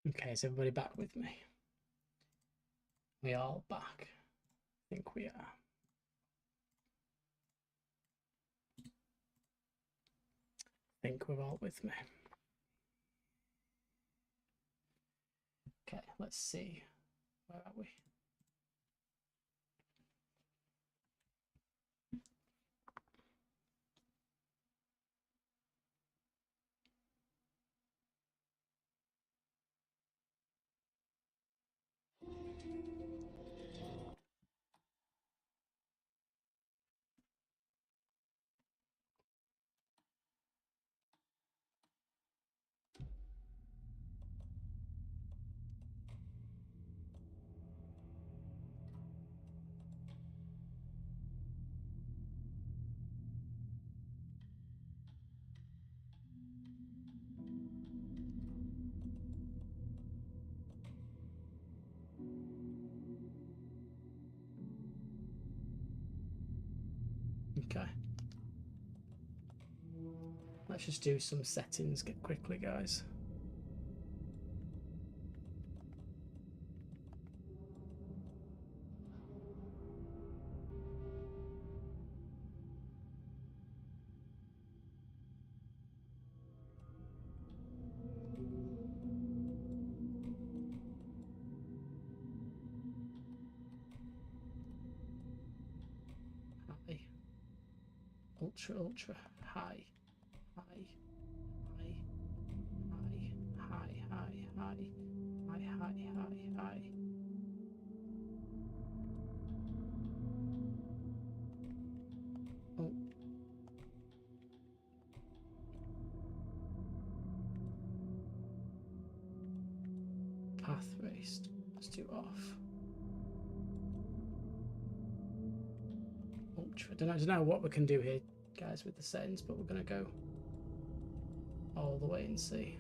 Okay, is everybody back with me? We all back. I think we are. I think we're all with me. Okay, let's see. Where are we? Okay. Let's just do some settings quickly, guys. High. Ultra, ultra. High. High. High. High. High. High. High. High. High. High. High. Oh. Path raced. Let's do off. Ultra. I don't know what we can do here, guys, with the settings, but we're gonna go all the way and see.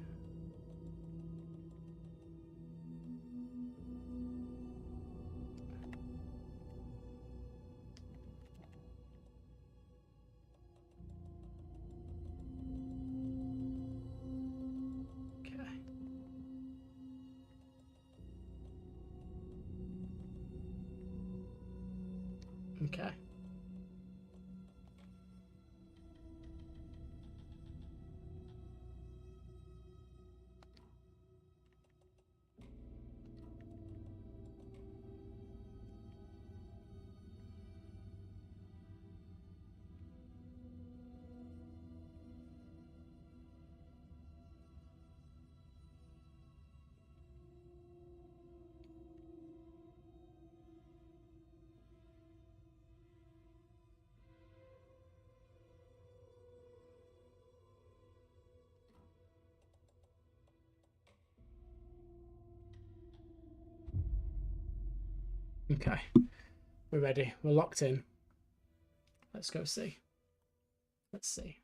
Okay. Okay. We're ready. We're locked in. Let's go see. Let's see.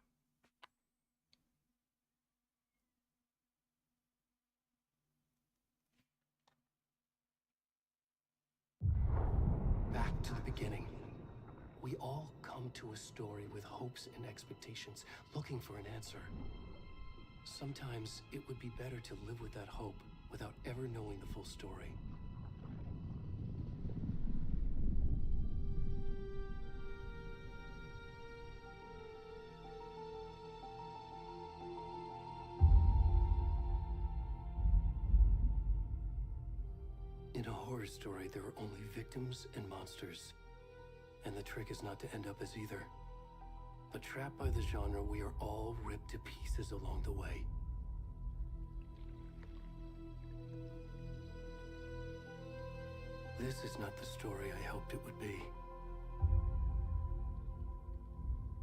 Back to the beginning. We all come to a story with hopes and expectations, looking for an answer. Sometimes it would be better to live with that hope without ever knowing the full story. In a horror story, there are only victims and monsters. And the trick is not to end up as either. But trapped by the genre, we are all ripped to pieces along the way. This is not the story I hoped it would be.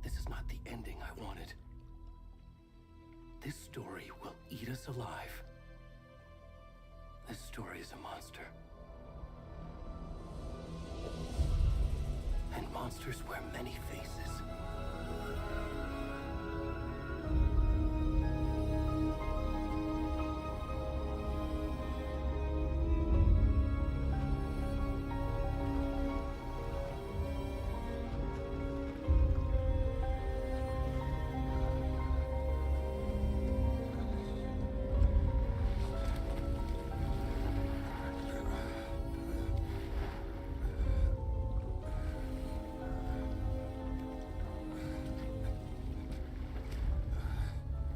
This is not the ending I wanted. This story will eat us alive. This story is a monster. And monsters wear many faces.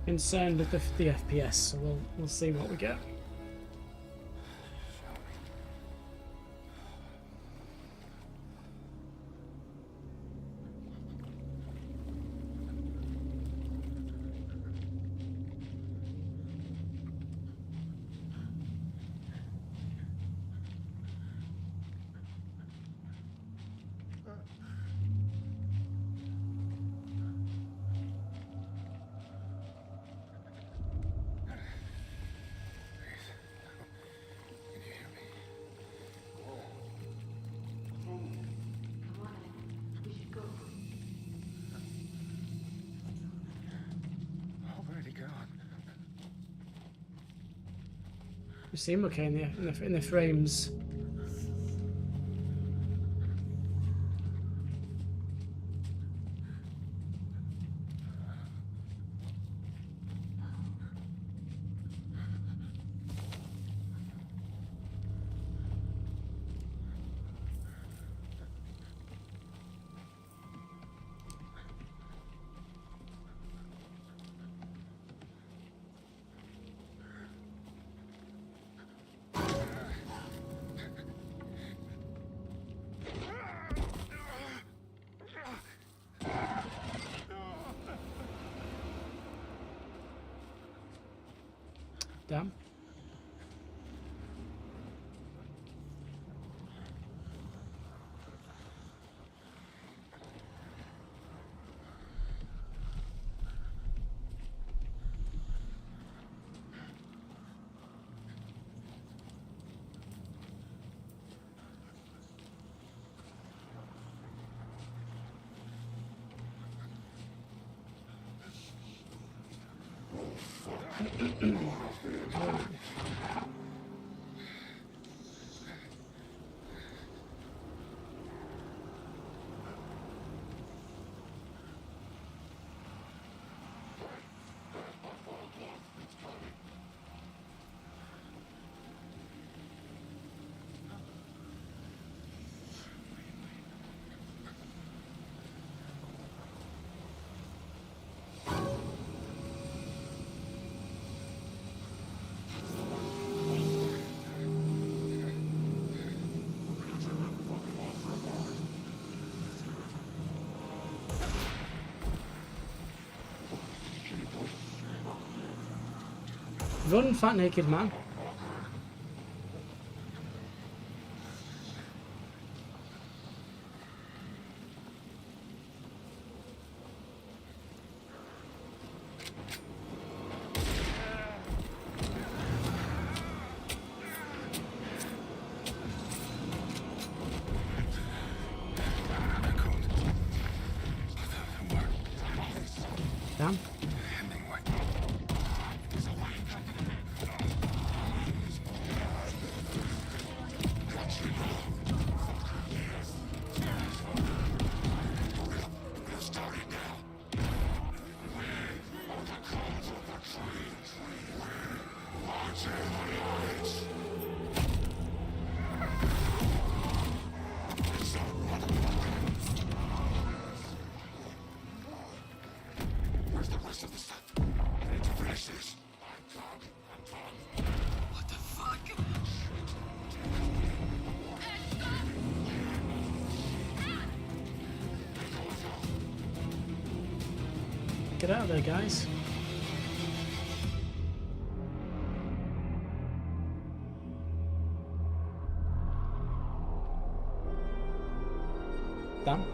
concerned with the FPS, so we'll see what we get. You seem okay in the frames. Damn. Run, fat naked man. Damn. Get out of there, guys. Damn.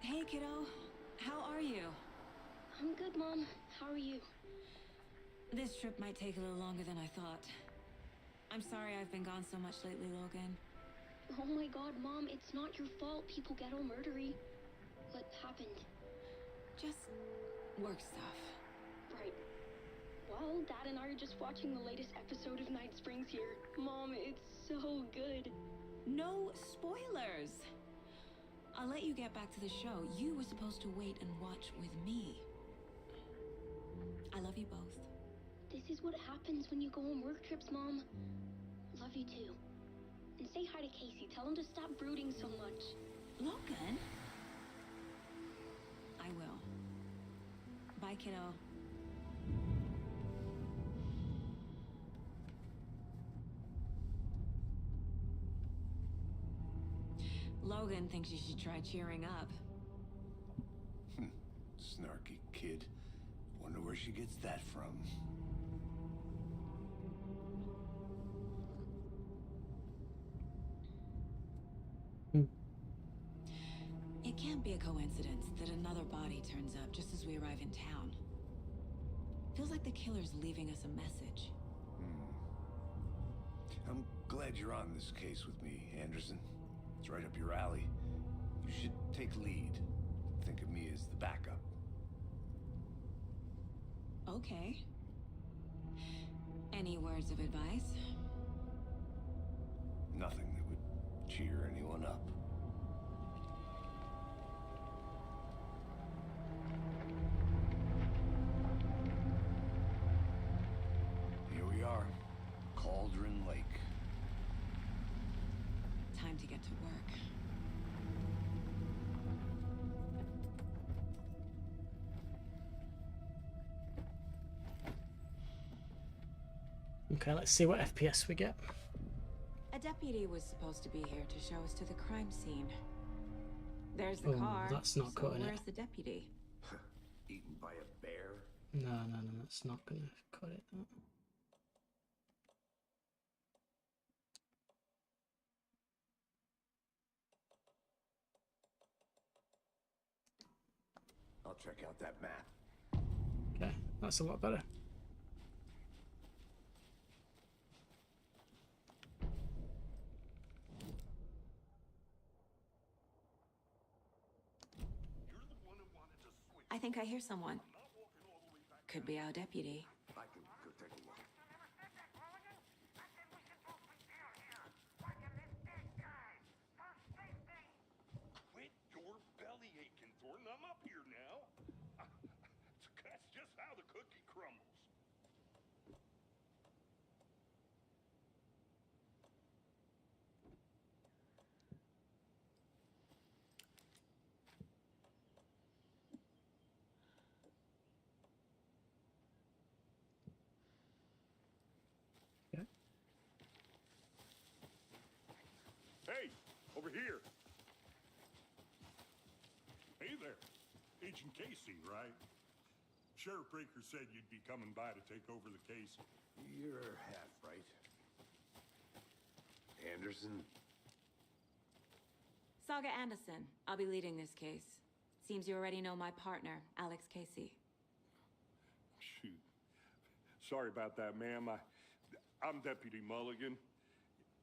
Hey, kiddo. How are you? I'm good, Mom. How are you? This trip might take a little longer than I thought. I'm sorry I've been gone so much lately, Logan. Oh my god, Mom, it's not your fault people get all murdery. What happened? Just work stuff. Right. Well, Dad and I are just watching the latest episode of Night Springs here. Mom, it's so good. No spoilers! I'll let you get back to the show. You were supposed to wait and watch with me. I love you both. This is what happens when you go on work trips, Mom. Love you too. And say hi to Casey. Tell him to stop brooding so much. Logan? I will. Bye, kiddo. Logan thinks you should try cheering up. Snarky kid. Wonder where she gets that from. It can't be a coincidence that another body turns up just as we arrive in town. Feels like the killer's leaving us a message. I'm glad you're on this case with me, Anderson. It's right up your alley. You should take lead. Think of me as the backup. Okay. Any words of advice? Nothing that would cheer anyone up. Here we are. Cauldron Lake. Time to get to work. Okay, let's see what FPS we get. A deputy was supposed to be here to show us to the crime scene. There's the Oh, car. that's not so cutting it. where's the deputy? Eaten by a bear? No, that's not gonna cut it. That. I'll check out that map. Okay, that's a lot better. I think I hear someone. Could be our deputy. I can go take a look. Quit your belly aching, Thornton. I'm up here now. That's just how the cookie crumbles. Okay. Hey, over here. Hey there. Agent Casey, right? Sheriff Breaker said you'd be coming by to take over the case. You're half right. Anderson? Saga Anderson. I'll be leading this case. Seems you already know my partner, Alex Casey. Shoot. Sorry about that, ma'am. I'm Deputy Mulligan.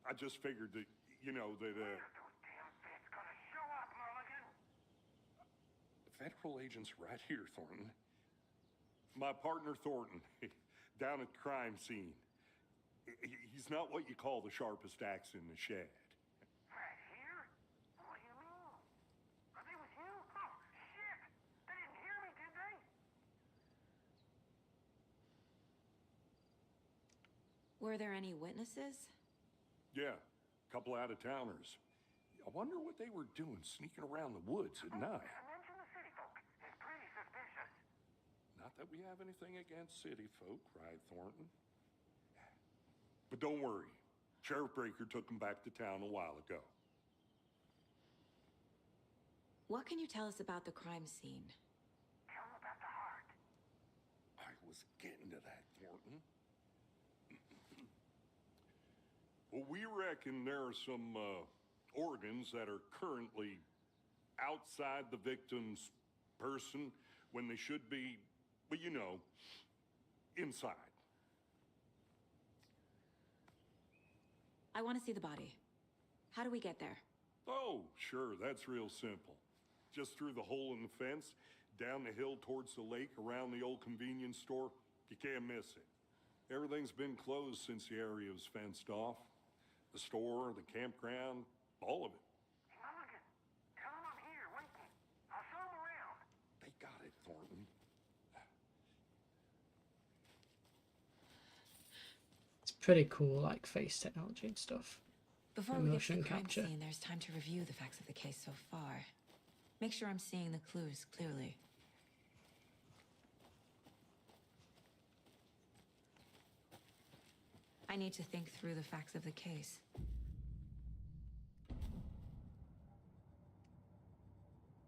I just figured that, you know, that, Those damn feds gonna show up, Mulligan? The federal agent's right here, Thornton. My partner, Thornton, down at the crime scene. He's not what you call the sharpest axe in the shed. Right here? What do you mean? Are they with you? Oh, shit! They didn't hear me, did they? Were there any witnesses? Yeah, a couple out-of-towners. I wonder what they were doing sneaking around the woods at night. Mention the city folk. It's pretty suspicious. Not that we have anything against city folk, right, Thornton? But don't worry. Sheriff Breaker took them back to town a while ago. What can you tell us about the crime scene? Tell them about the heart. I was getting to that, Thornton. Well, we reckon there are some organs that are currently outside the victim's person when they should be, well, you know, inside. I want to see the body. How do we get there? Oh, sure, that's real simple. Just through the hole in the fence, down the hill towards the lake, around the old convenience store. You can't miss it. Everything's been closed since the area was fenced off. The store, the campground, all of it. Mulligan, tell him I'm here, waiting. I'll show him around. They got it, Thornton. It's pretty cool, like face technology and stuff. Before we get to Motion the crime capture. scene, there's time to review the facts of the case so far. Make sure I'm seeing the clues clearly. I need to think through the facts of the case.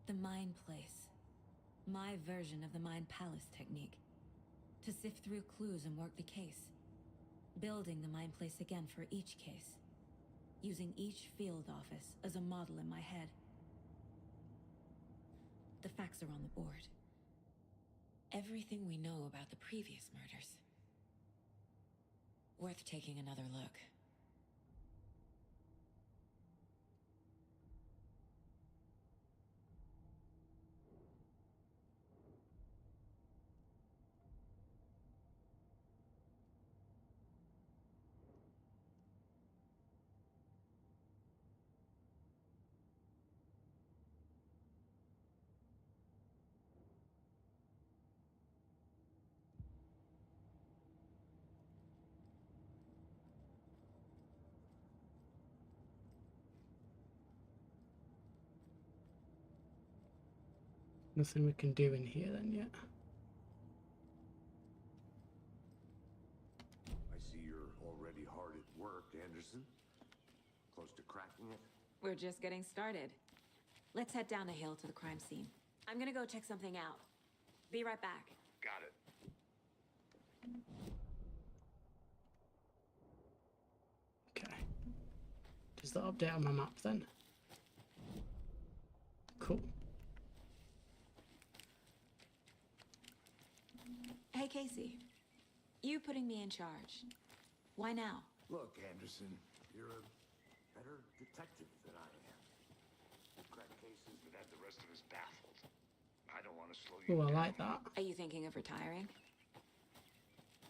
The Mind Place. My version of the Mind Palace technique. To sift through clues and work the case. Building the Mind Place again for each case. Using each field office as a model in my head. The facts are on the board. Everything we know about the previous murders. Worth taking another look. Nothing we can do in here then yet. I see you're already hard at work, Anderson. Close to cracking it? We're just getting started. Let's head down the hill to the crime scene. I'm gonna go check something out. Be right back. Got it. Okay. Does that update on my map then? Cool. Hey, Casey. You putting me in charge. Why now? Look, Anderson, you're a better detective than I am. You crack cases that have the rest of us baffled. I don't want to slow you Oh, I down. like that. Are you thinking of retiring?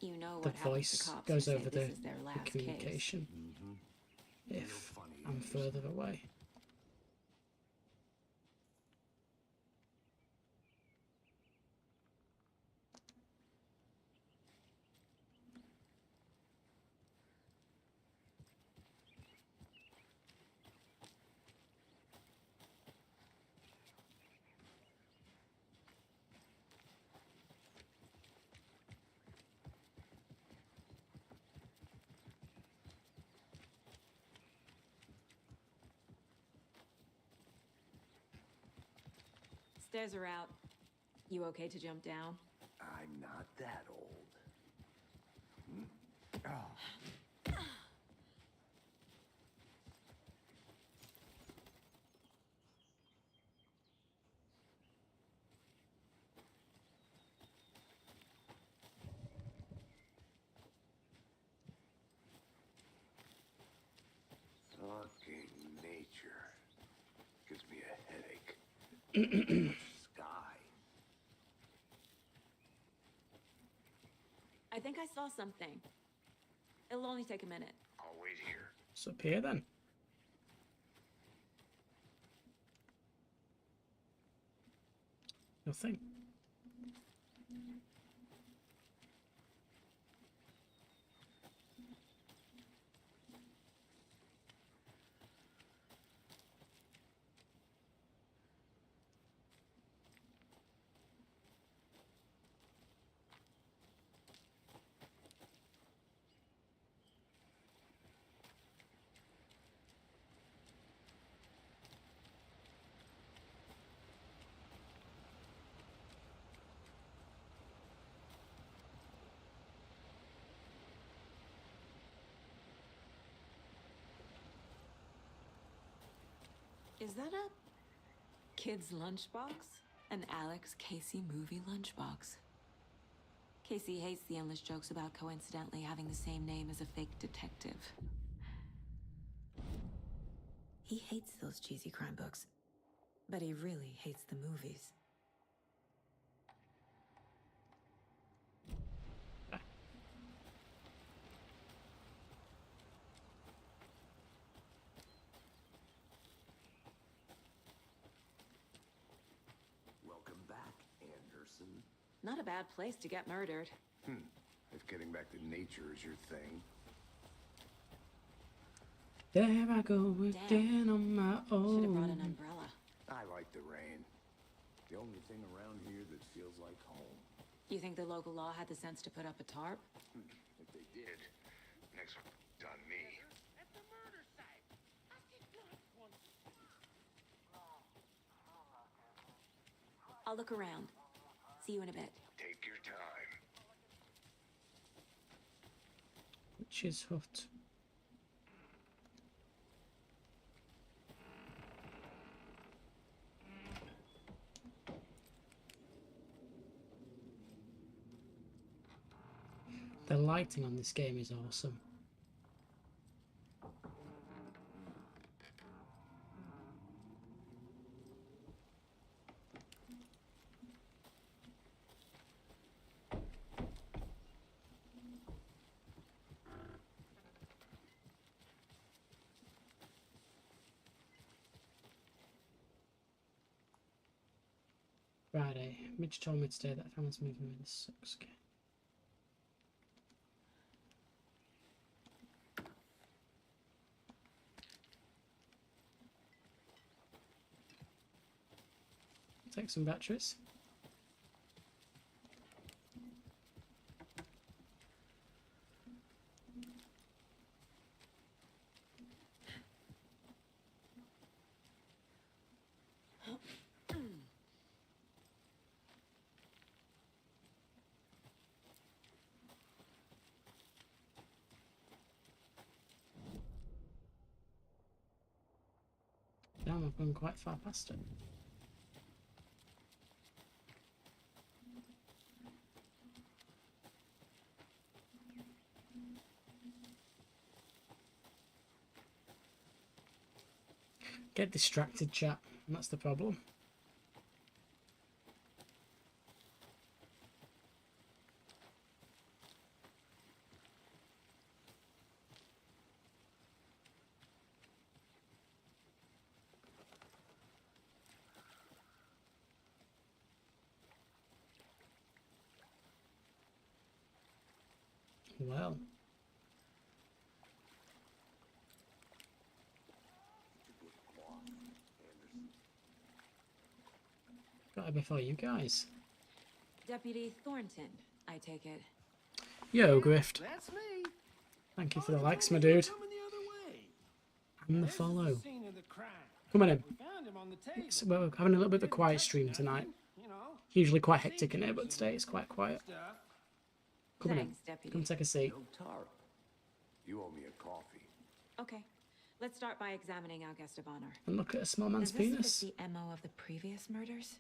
You know The what happens to voice cops goes who say over this the is their last case. communication. Real If funny, I'm Anderson. further away. Stairs are out. You okay to jump down? I'm not that old. Fucking nature. Gives me a headache. Sky. I think I saw something. It'll only take a minute. I'll wait here. It's up here then. Nothing. Is that a kid's lunchbox? An Alex Casey movie lunchbox. Casey hates the endless jokes about coincidentally having the same name as a fake detective. He hates those cheesy crime books, but he really hates the movies. Welcome back, Anderson. Not a bad place to get murdered. If getting back to nature is your thing. There I go again on my Should have brought an own. umbrella. I like the rain. The only thing around here that feels like home. You think the local law had the sense to put up a tarp? If they did, next one's on me. At the murder site. I did not want to. I'll look around. See you in a bit. Take your time. Witch's hut. The lighting on this game is awesome. Friday. Mitch told me today that family's moving in. This sucks again. Take some batteries. Damn, I've gone quite far past it. Get distracted, chat. That's the problem. Well. Got it before you guys. Deputy Thornton, I take it. Yo, Grift. That's me. Thank you for the likes, my dude. Coming the other way. And the This is follow. scene of the crime. Come on in. We found him on the table. We're having a little bit of a Didn't quiet touch stream nothing, tonight. you know. Usually quite hectic in here, but today it's quite quiet. Stuff. Come on in. Thanks, Deputy. Come take a seat. No tarp. You owe me a coffee. Okay. Let's start by examining our guest of honor. And look at a small man's Does this penis. fit the MO of the previous murders?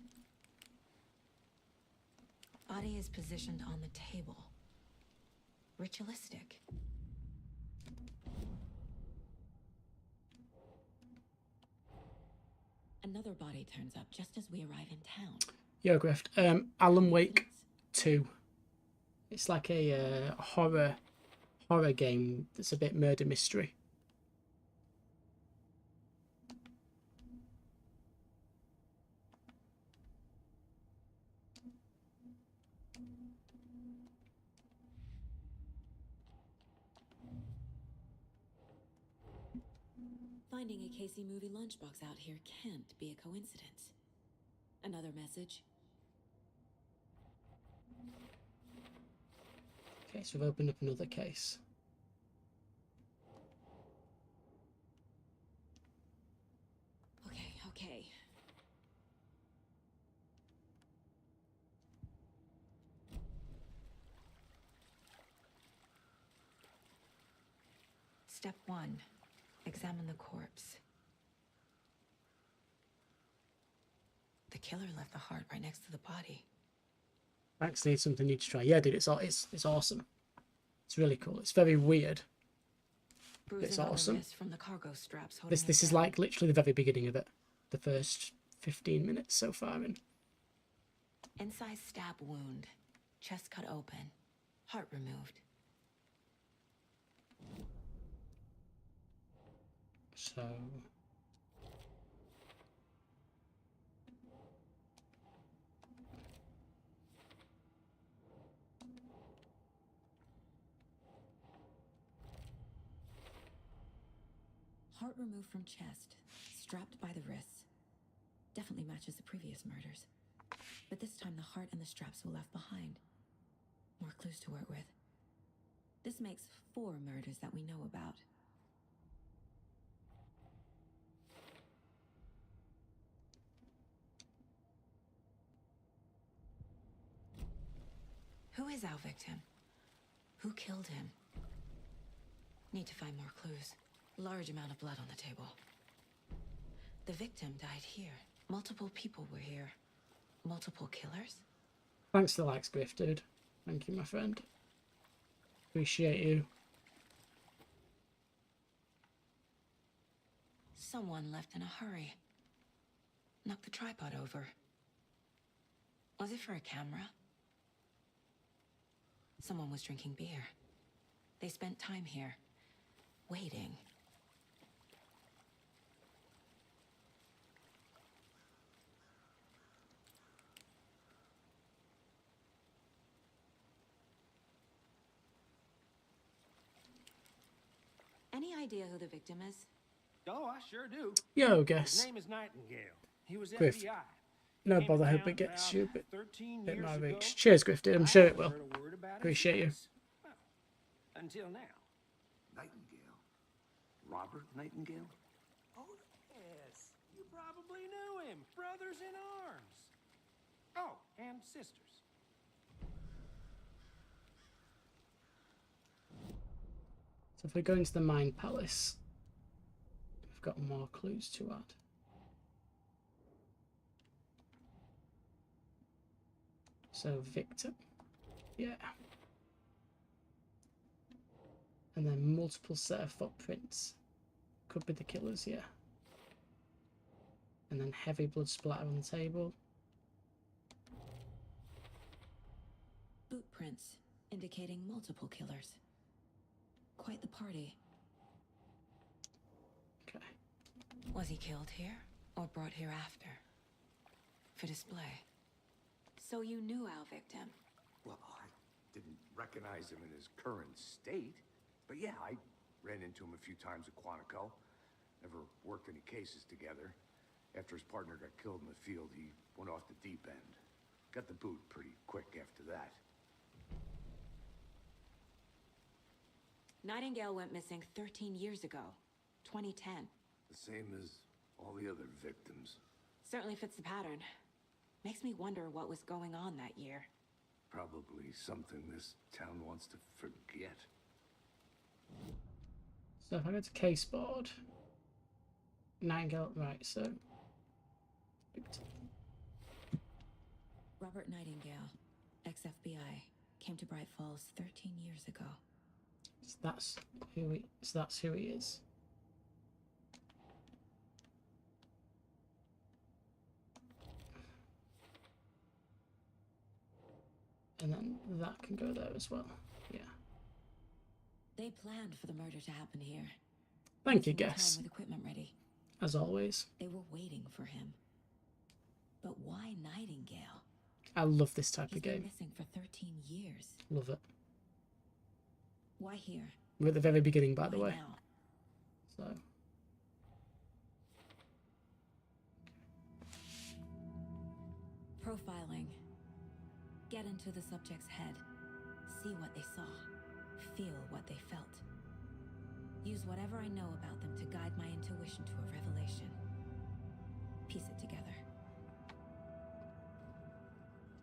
Body is positioned on the table. Ritualistic. Another body turns up just as we arrive in town. Yo, Grift. Alan Wake 2. It's like a horror game that's a bit murder mystery. Finding a Casey movie lunchbox out here can't be a coincidence. Another message. Okay, so we've opened up another case. Okay. Step 1. Examine the corpse. The killer left the heart right next to the body. Max needs something new to try. Yeah, dude, it's awesome. It's really cool. It's very weird. Bruising on the awesome. wrist from the cargo straps holding This it is down. like literally the very beginning of it. The first 15 minutes so far in. Inside stab wound, chest cut open, heart removed. So Heart removed from chest, strapped by the wrists. Definitely matches the previous murders. But this time the heart and the straps were left behind. More clues to work with. This makes 4 murders that we know about. Who is our victim? Who killed him? Need to find more clues. Large amount of blood on the table. The victim died here. Multiple people were here. Multiple killers? thanks for the likes, Griff, dude. Thank you, my friend. Appreciate you. Someone left in a hurry. Knocked the tripod over. Was it for a camera? Someone was drinking beer. They spent time here, waiting. Any idea who the victim is? Oh, I sure do. Yo, His guess. name is Nightingale. He was Griff. FBI. No Came bother, to hope town it gets about you a bit 13 more years ago. reach. Cheers, Griff, dude. I'm sure it will. Heard a word about his Appreciate you. face. Well, until now. Nightingale. Robert Nightingale? Oh, yes. You probably knew him. Brothers in arms. Oh, and sisters. So if we go into the Mind Palace, we've got more clues to add. So victim, yeah. And then multiple set of footprints. Could be the killers, yeah. And then heavy blood splatter on the table. Boot prints indicating multiple killers. Quite the party. Okay. Was he killed here or brought here after? For display. So you knew our victim. Well, I didn't recognize him in his current state. But yeah, I ran into him a few times at Quantico. Never worked any cases together. After his partner got killed in the field, he went off the deep end. Got the boot pretty quick after that. Nightingale went missing 13 years ago. 2010. The same as all the other victims. Certainly fits the pattern. Makes me wonder what was going on that year. Probably something this town wants to forget. So if I go to case board, Nightingale, right, so victim. Robert Nightingale, ex-FBI, came to Bright Falls 13 years ago. So that's who he is. And then that can go there as well. Yeah. They planned for the murder to happen here. Thank you, Wasting the time Guess. with equipment ready. As always. They were waiting for him. But why Nightingale? I love this type He's of been game. missing for 13 years. Love it. Why here? We're at the very beginning, by Why the way. now? So Profiling. Get into the subject's head. See what they saw. Feel what they felt. Use whatever I know about them to guide my intuition to a revelation. Piece it together.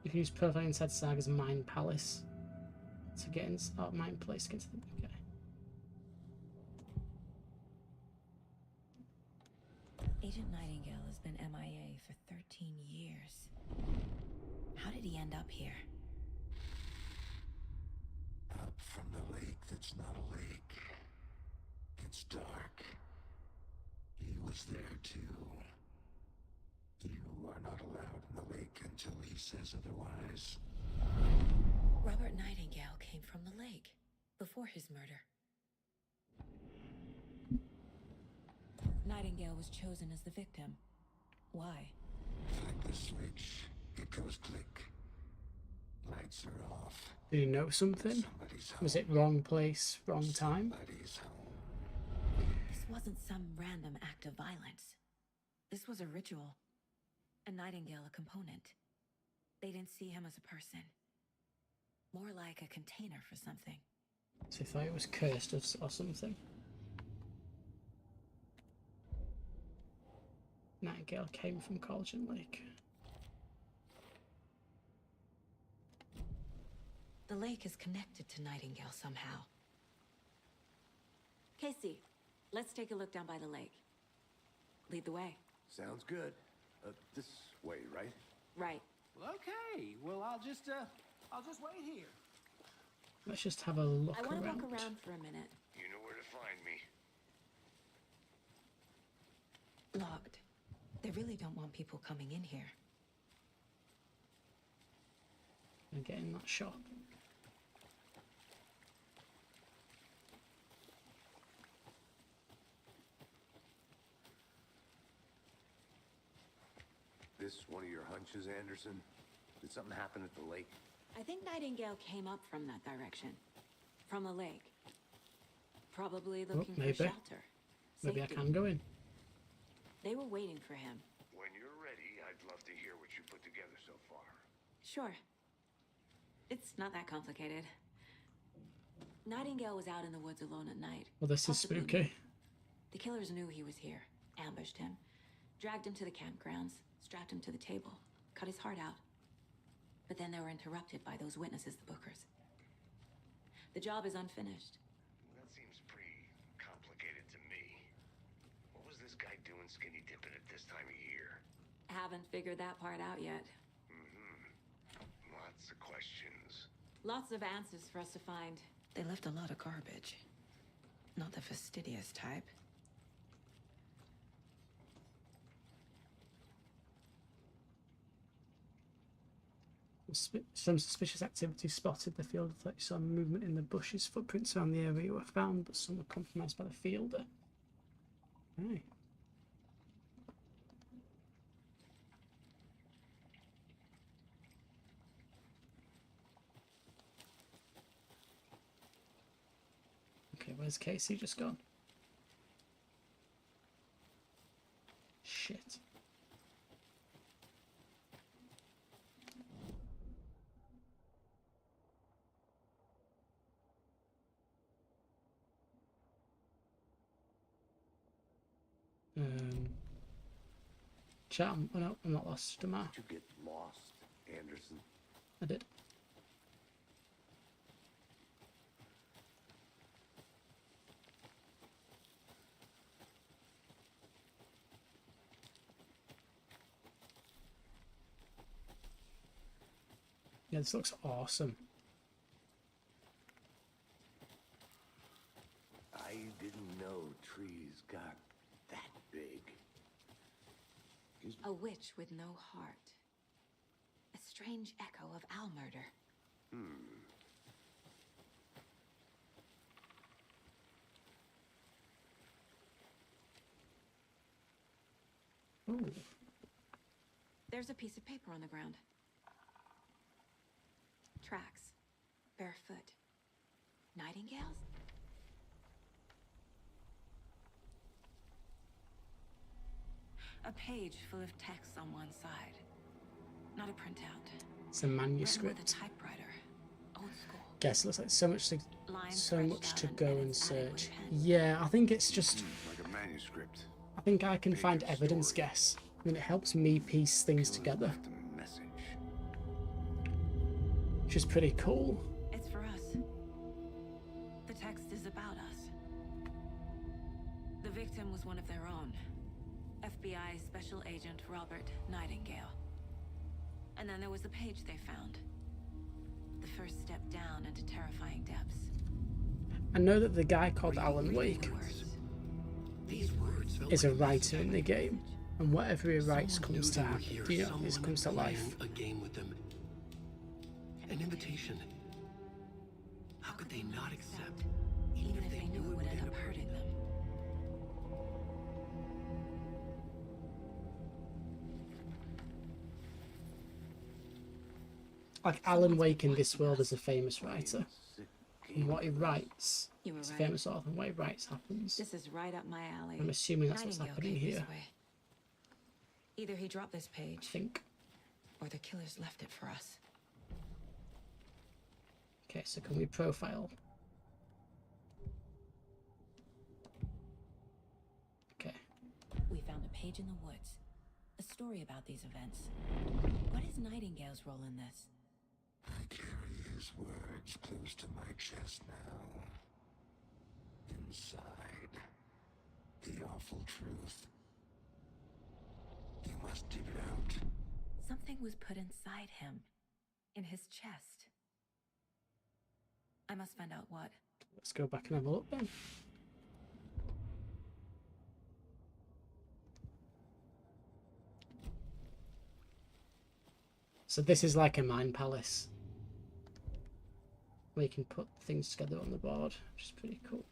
you can use Perfect inside Saga's Mind Palace to get in Mind Place to get to the okay. Agent Nightingale has been MIA for 13 years. How did he end up here? Up from the lake that's not a lake. Gets was there too. You are not allowed in the lake until he says otherwise. Robert Nightingale came from the lake before his murder. Nightingale was chosen as the victim. Why? Flip the switch, it goes click. Lights are off. Did he know something? Was it wrong place, wrong time? Somebody's home. This wasn't some random act of violence. This was a ritual. A Nightingale a component. They didn't see him as a person. More like a container for something. So he thought it was cursed or something. Nightingale came from Collegian Lake. The lake is connected to Nightingale somehow. Casey, let's take a look down by the lake. Lead the way. Sounds good. This way, right? Right. Well, okay. Well, I'll just wait here. Let's just have a look I want to around. walk around for a minute. You know where to find me. Locked. They really don't want people coming in here. And get in that shop. This one of your hunches, Anderson? Did something happen at the lake? I think Nightingale came up from that direction. From the lake. Probably looking maybe. for shelter. Maybe I Safety. can go in. They were waiting for him. When you're ready, I'd love to hear what you put together so far. Sure. It's not that complicated. Nightingale was out in the woods alone at night. Well, this is Possibly- spooky. The killers knew he was here, ambushed him, dragged him to the campgrounds, strapped him to the table, cut his heart out. But then they were interrupted by those witnesses, the Bookers. The job is unfinished. That seems pretty complicated to me. What was this guy doing skinny dipping at this time of year? Haven't figured that part out yet. Lots of questions. Lots of answers for us to find. They left a lot of garbage. Not the fastidious type. Some suspicious activity spotted. The fielder thought he saw movement in the bushes. Footprints around the area were found, but some were compromised by the fielder. Right. Okay, where's Casey just gone? Shit. Chat, oh no, I'm not lost, am I? Did you get lost, Anderson? I did. Yeah, this looks awesome. I didn't know trees got that big. A witch with no heart. A strange echo of owl murder. Ooh. There's a piece of paper on the ground. Tracks. Barefoot. Nightingales? A page full of text on one side. Not a printout. It's a Written with a manuscript. typewriter. Old school. Guess it looks like so much to Lines so scratched much out to and go and edits added with search. pen. Yeah, I think it's just Like a manuscript. I think I can Page find of evidence story. guess. I mean, it helps me piece things Killer together, left a message. which is pretty cool. It's for us. The text is about us. The victim was one of their own. FBI Special Agent Robert Nightingale. And then there was the page they found. The first step down into terrifying depths. I know that the guy called Alan Read Wake. the words. These words is a writer in the game, and whatever he writes Someone comes knew to they were here. it Someone comes to life. playing a game with them. An invitation. How could they not accept? Even if they knew it would end up hurting them. Like Alan Wake in this world is a famous writer, and what he writes You were is a right. famous author, and what he writes happens. This is right up my alley. I'm assuming that's what's Nightingale happening came this here. way. Either he dropped this I page, think. or the killers left it for us. Okay, so can we profile? Okay. We found a page in the woods. A story about these events. What is Nightingale's role in this? I carry his words close to my chest now. Inside, the awful truth. You must dig it out. Something was put inside him. In his chest. I must find out what. Let's go back and have a look then. So this is like a mind palace, where you can put things together on the board, which is pretty cool.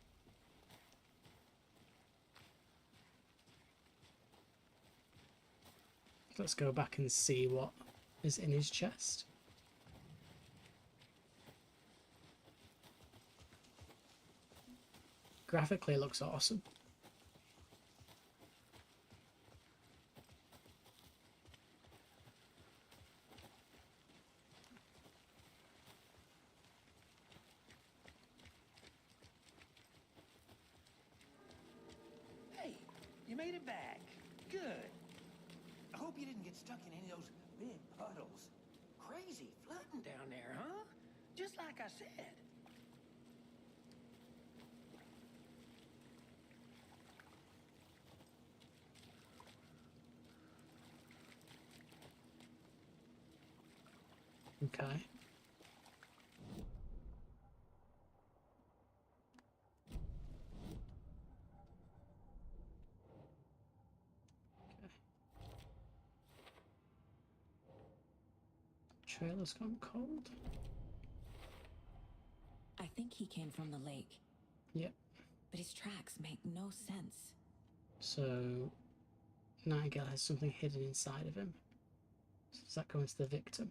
Let's go back and see what is in his chest. Graphically, it looks awesome. Hey, you made it back. Good. I hope you didn't get stuck in any of those big puddles. Crazy flooding down there, huh? Just like I said. Okay. Trailer's gone cold. I think he came from the lake. Yep. But his tracks make no sense. So Nightingale has something hidden inside of him. So does that go into the victim?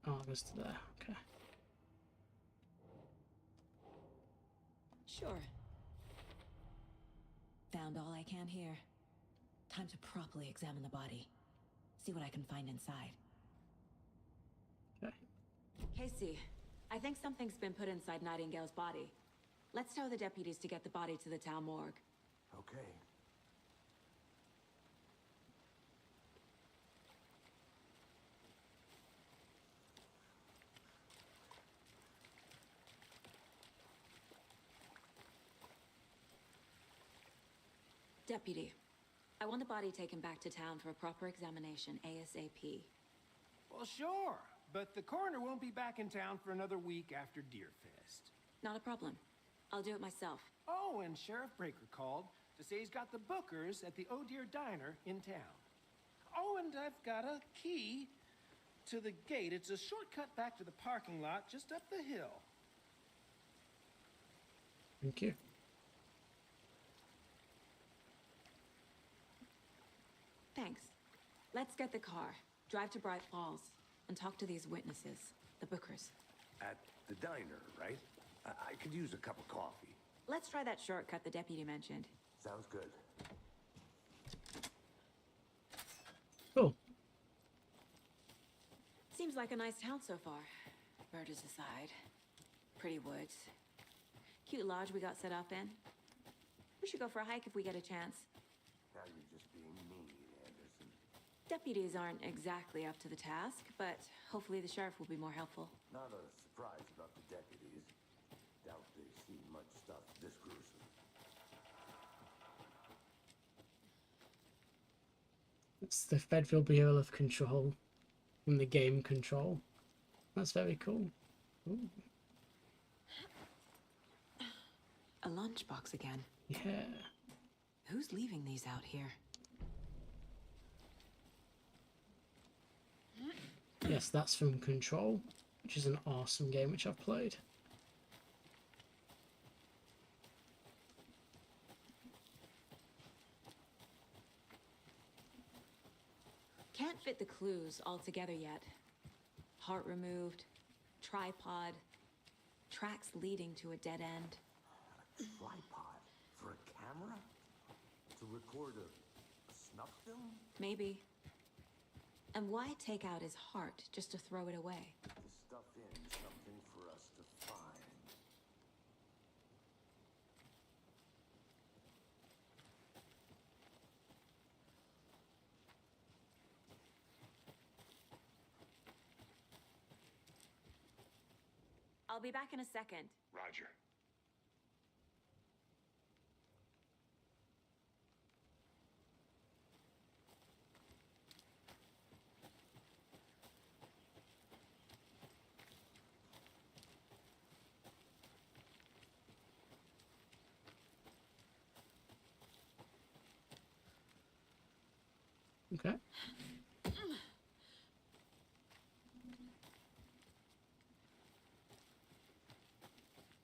Oh, it goes to there. Okay. Sure. Found all I can here. Time to properly examine the body. See what I can find inside. Okay. Casey, I think something's been put inside Nightingale's body. Let's tell the deputies to get the body to the town morgue. Okay. Deputy, I want the body taken back to town for a proper examination ASAP. Well, sure. But the coroner won't be back in town for another week after Deerfest. Not a problem. I'll do it myself. Oh, and Sheriff Breaker called to say he's got the Bookers at the Oh Dear Diner in town. Oh, and I've got a key to the gate. It's a shortcut back to the parking lot just up the hill. Thank you. Thanks. Let's get the car, drive to Bright Falls, and talk to these witnesses, the Bookers. At the diner, right? I could use a cup of coffee. Let's try that shortcut the deputy mentioned. Sounds good. Cool. Seems like a nice town so far. Murders aside. Pretty woods. Cute lodge we got set up in. We should go for a hike if we get a chance. Now you're just being mean, Anderson. Deputies aren't exactly up to the task, but hopefully the sheriff will be more helpful. Not a surprise about the deputies. Doubt they've seen much stuff this gruesome. It's the Federal Bureau of Control from the game Control. That's very cool. Ooh. A lunchbox again. Yeah. Who's leaving these out here? Yes, that's from Control, which is an awesome game which I've played. Can't fit the clues all together yet. Heart removed, tripod, tracks leading to a dead end. A tripod for a camera? To record a snuff film? Maybe. And why take out his heart just to throw it away? To stuff in something for us to find. I'll be back in a second. Roger. Okay.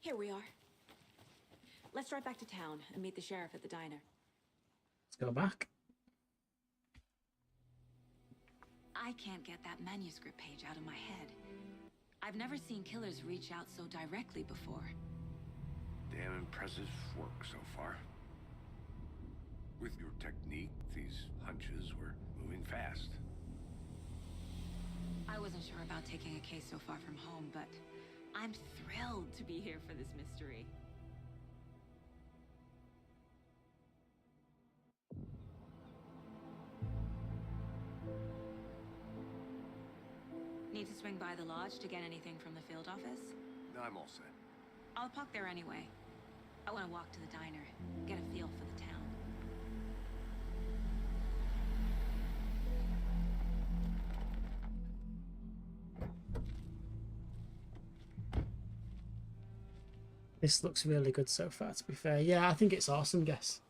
Here we are. Let's drive back to town and meet the sheriff at the diner. Let's go back. I can't get that manuscript page out of my head. I've never seen killers reach out so directly before. Damn impressive work so far. With your technique, these hunches were moving fast. I wasn't sure about taking a case so far from home, but I'm thrilled to be here for this mystery. Need to swing by the lodge to get anything from the field office? No, I'm all set. I'll park there anyway. I want to walk to the diner, get a feel for the town. This looks really good so far, to be fair. Yeah, I think it's awesome, guess.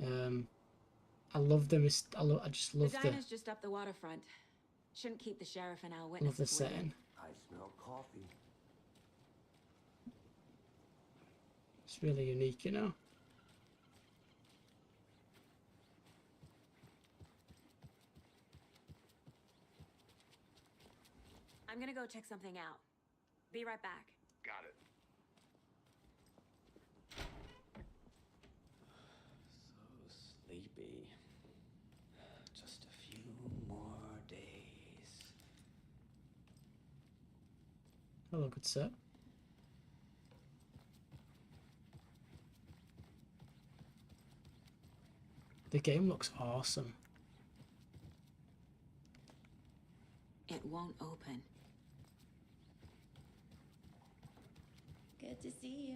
I love the I just love the diner's just up the waterfront. Shouldn't keep the sheriff and our love the witnesses waiting. setting. I smell coffee. It's really unique, you know. I'm gonna go check something out. Be right back. Got it. So sleepy. Just a few more days. Hello, good set. The game looks awesome. It won't open. Good to see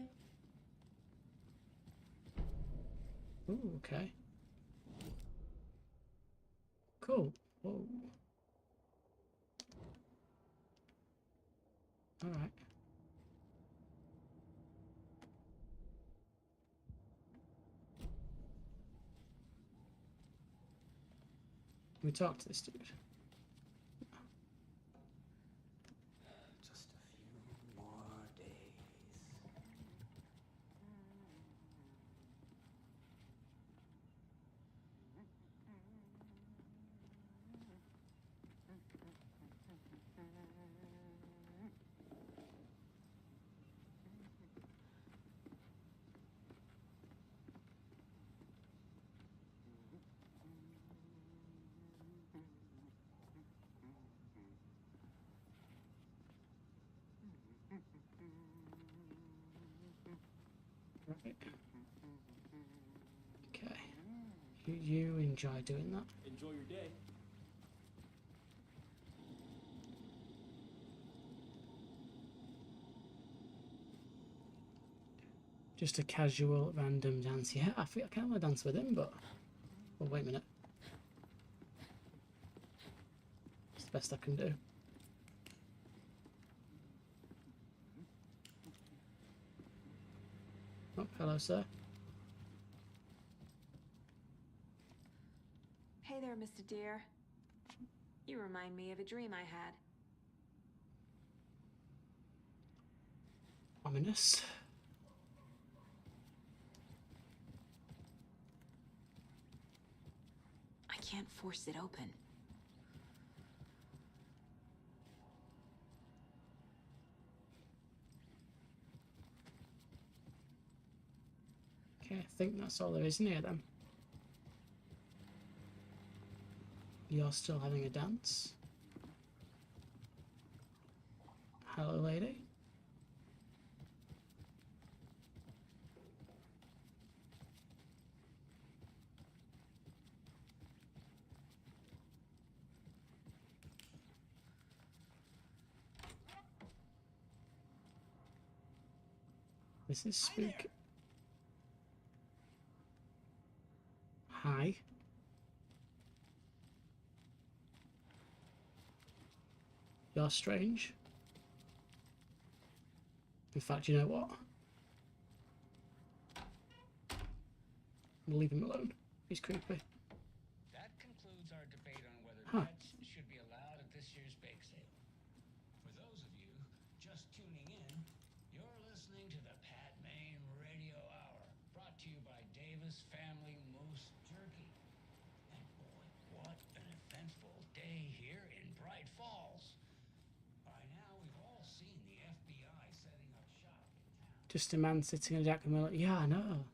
you. Ooh, okay. Cool. Whoa. All right. Can we talk to this dude? Just a few more days. Right. Okay. You enjoy doing that? Enjoy your day. Just a casual random dance. Yeah, I think I kind of want to dance with him, but oh, wait a minute. It's the best I can do. Oh, Hello, sir. Hey there, Mr. Deer. You remind me of a dream I had. Ominous. I can't force it open. Okay, I think that's all there is in here then. You're still having a dance. Hello, lady. This is spooky. Hi. You're strange. In fact, you know what? We'll leave him alone. He's creepy. That concludes our debate on whether pets should be allowed at this year's bake sale. For those of you just tuning in, you're listening to the Pat Maine Radio Hour, brought to you by Davis Family Moose Jerky. And boy, what an eventful day here in Bright Falls. By now, we've all seen the FBI setting up shop in town. Just a man sitting in a jack and Miller. Yeah, I know.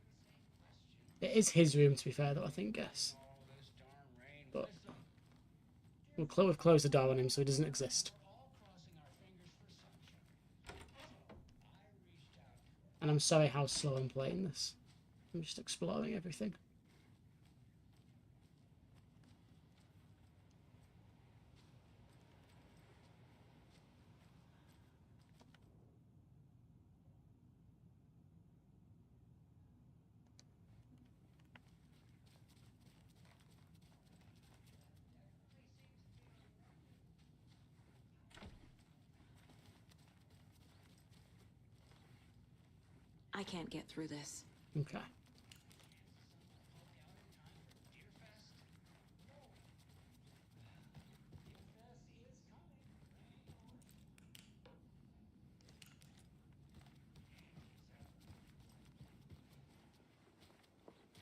It is his room, to be fair, though, I think, guess. But we've closed the door on him, so he doesn't exist. And I'm sorry how slow I'm playing this. I'm just exploring everything. I can't get through this. Okay.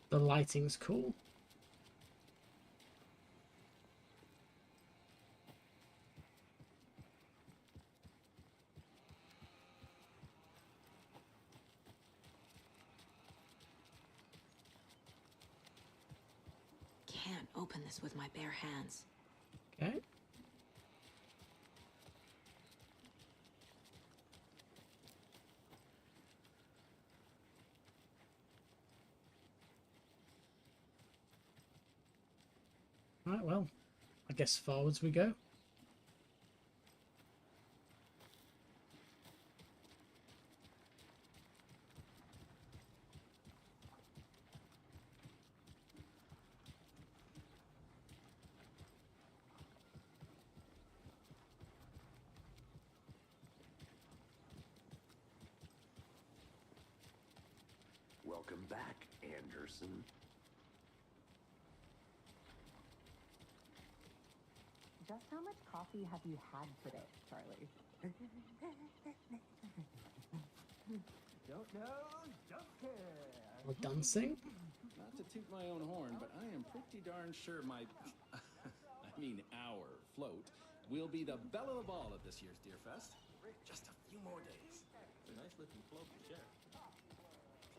The lighting's cool. Can't open this with my bare hands. Okay. Right, well, I guess forwards we go. Welcome back, Anderson. Just how much coffee have you had today, Charlie? Don't know, don't care. We're dancing. Not to toot my own horn, but I am pretty darn sure my, our float will be the belle of the ball at this year's Deer Fest. Just a few more days. It's a nice looking float to share.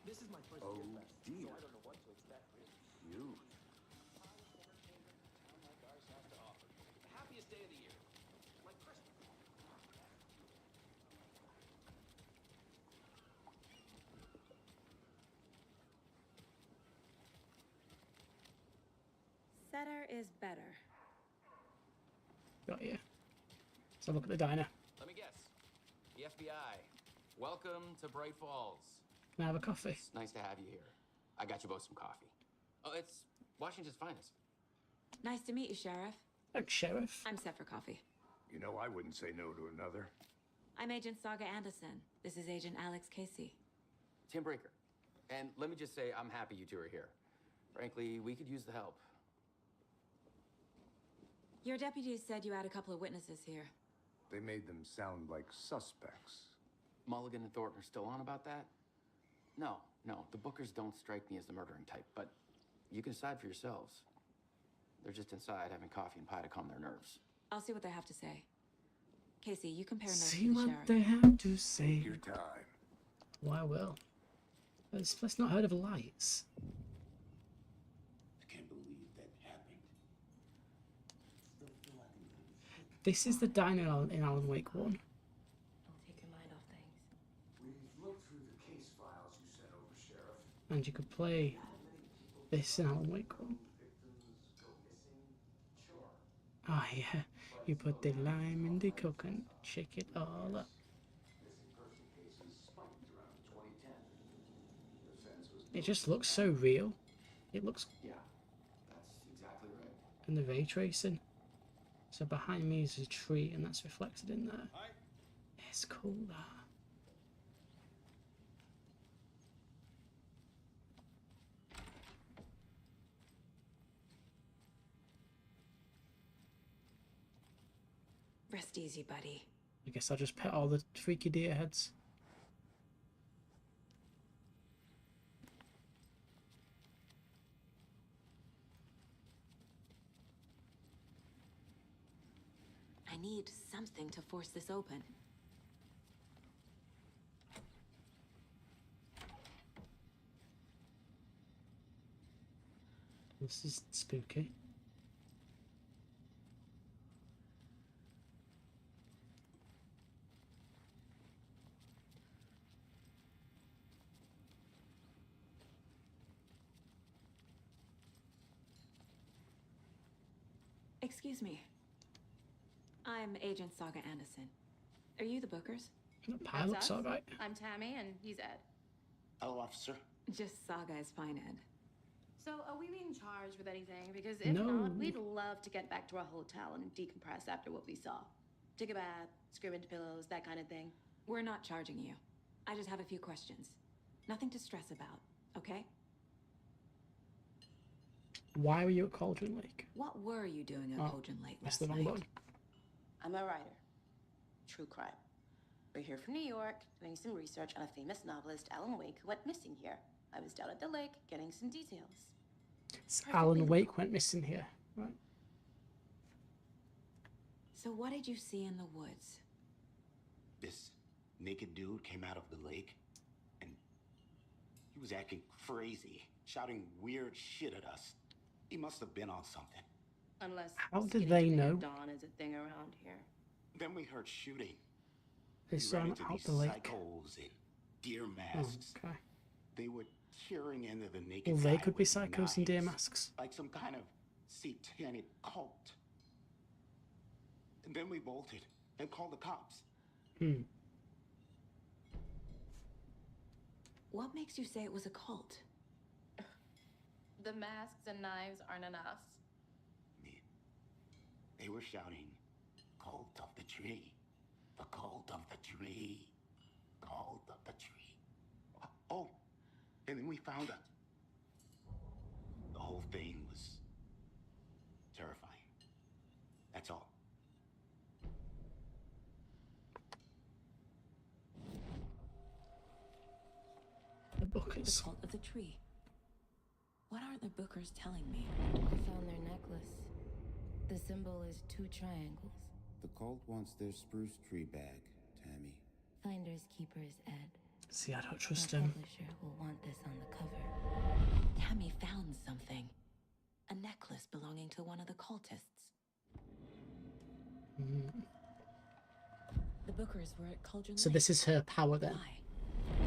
This is my first Oh, Deer Fest, dear. so I don't know what to expect. You. The happiest day of the year. Like Christmas. Setter is better. Got you. Let's have a look at the diner. Let me guess. The FBI. Welcome to Bright Falls. Can I have a coffee? It's nice to have you here. I got you both some coffee. Oh, it's Washington's finest. Nice to meet you, Sheriff. Thanks, Sheriff. I'm set for coffee. You know, I wouldn't say no to another. I'm Agent Saga Anderson. This is Agent Alex Casey. Tim Breaker. And let me just say, I'm happy you two are here. Frankly, we could use the help. Your deputies said you had a couple of witnesses here. They made them sound like suspects. Mulligan and Thornton are still on about that? No, the Bookers don't strike me as the murdering type, but you can decide for yourselves. They're just inside having coffee and pie to calm their nerves. I'll see what they have to say. Casey, you compare notes See to the what sheriff. they have to say. Take your time. Oh, I will. This place not heard of lights. I can't believe that happened. Still feel like I'm doing This is the diner in Alan Wake 1. Don't take your mind off things. We've looked through the case files you sent over, Sheriff. And you could play this in Alan Wake 1. Victims go missing? Sure. Ah, yeah. You put the lime in the coconut, shake it all up. Missing person cases spiked around 2010. Defense was It just looks so real. It looks... Yeah, that's exactly right. And the ray tracing. So behind me is a tree, and that's reflected in there. It's cool, that. Rest easy, buddy. I guess I'll just pet all the freaky deer heads. I need something to force this open. This is spooky. Excuse me. I'm Agent Saga Anderson. Are you the Bookers? The pie looks alright. I'm Tammy, and he's Ed. Hello, officer. Just Saga is fine, Ed. So, are we being charged with anything? Because if No. not, we'd love to get back to our hotel and decompress after what we saw. Take a bath, scream into pillows, that kind of thing. We're not charging you. I just have a few questions. Nothing to stress about, okay? Why were you at Cauldron Lake? What were you doing at Cauldron Lake That's last the wrong night? button. I'm a writer. True crime. We're here from New York, doing some research on a famous novelist, Alan Wake, who went missing here. I was down at the lake, getting some details. It's Alan Wake went missing here. Right. So what did you see in the woods? This naked dude came out of the lake, and he was acting crazy, shouting weird shit at us. He must have been on something. Unless How did skinny they dipping know? at dawn is a thing around here. Then we heard shooting. They We saw ran him into out these the lake. psychos in deer Oh, masks. okay. They were tearing into the naked Well, they guy could be with psychos in deer knives, masks. like some kind of satanic cult. And then we bolted and called the cops. Hmm. What makes you say it was a cult? The masks and knives aren't enough. They were shouting, "Cult of the tree, the cult of the tree, cult of the tree." Oh, and then we found out. The whole thing was terrifying. That's all. The The Bookers. cult of the tree. What are the Bookers telling me? I found their necklace. The symbol is 2 triangles. The cult wants their spruce tree bag, Tammy. Finders keepers, Ed. See, I don't trust The him. publisher will want this on the cover. Tammy found something. A necklace belonging to one of the cultists. Mm. The Bookers were at Cauldron So Lake. this is her power then. Why?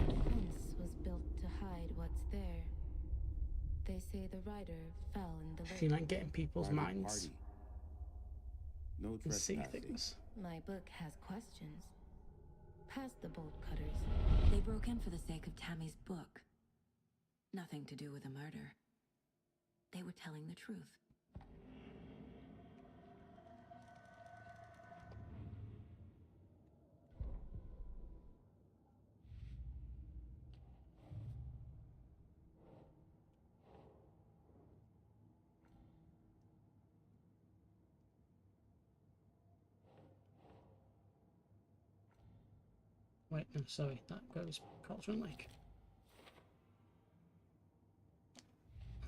The fence was built to hide what's there. They say the rider fell in the lake. She like getting people's Private minds party. No and see trespassing. things. My book has questions. Past the bolt cutters. They broke in for the sake of Tammy's book. Nothing to do with a murder. They were telling the truth. Wait, no, sorry, that goes Cauldron Lake.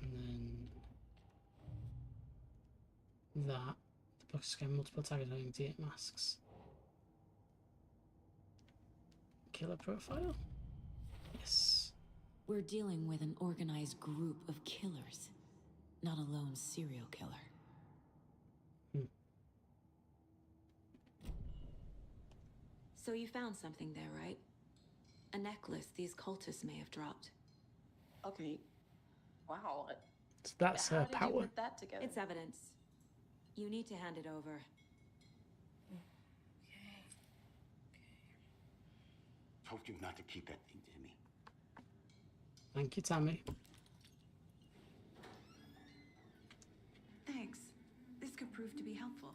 And then that. The book scan multiple targeting D8 masks. Killer profile? Yes. We're dealing with an organized group of killers, not a lone serial killer. So you found something there, right? A necklace these cultists may have dropped. Okay. Wow. So that's her How did you power. put that together? It's evidence. You need to hand it over. Told you not to keep that thing, Timmy. Thank you, Tammy. Thanks. This could prove to be helpful.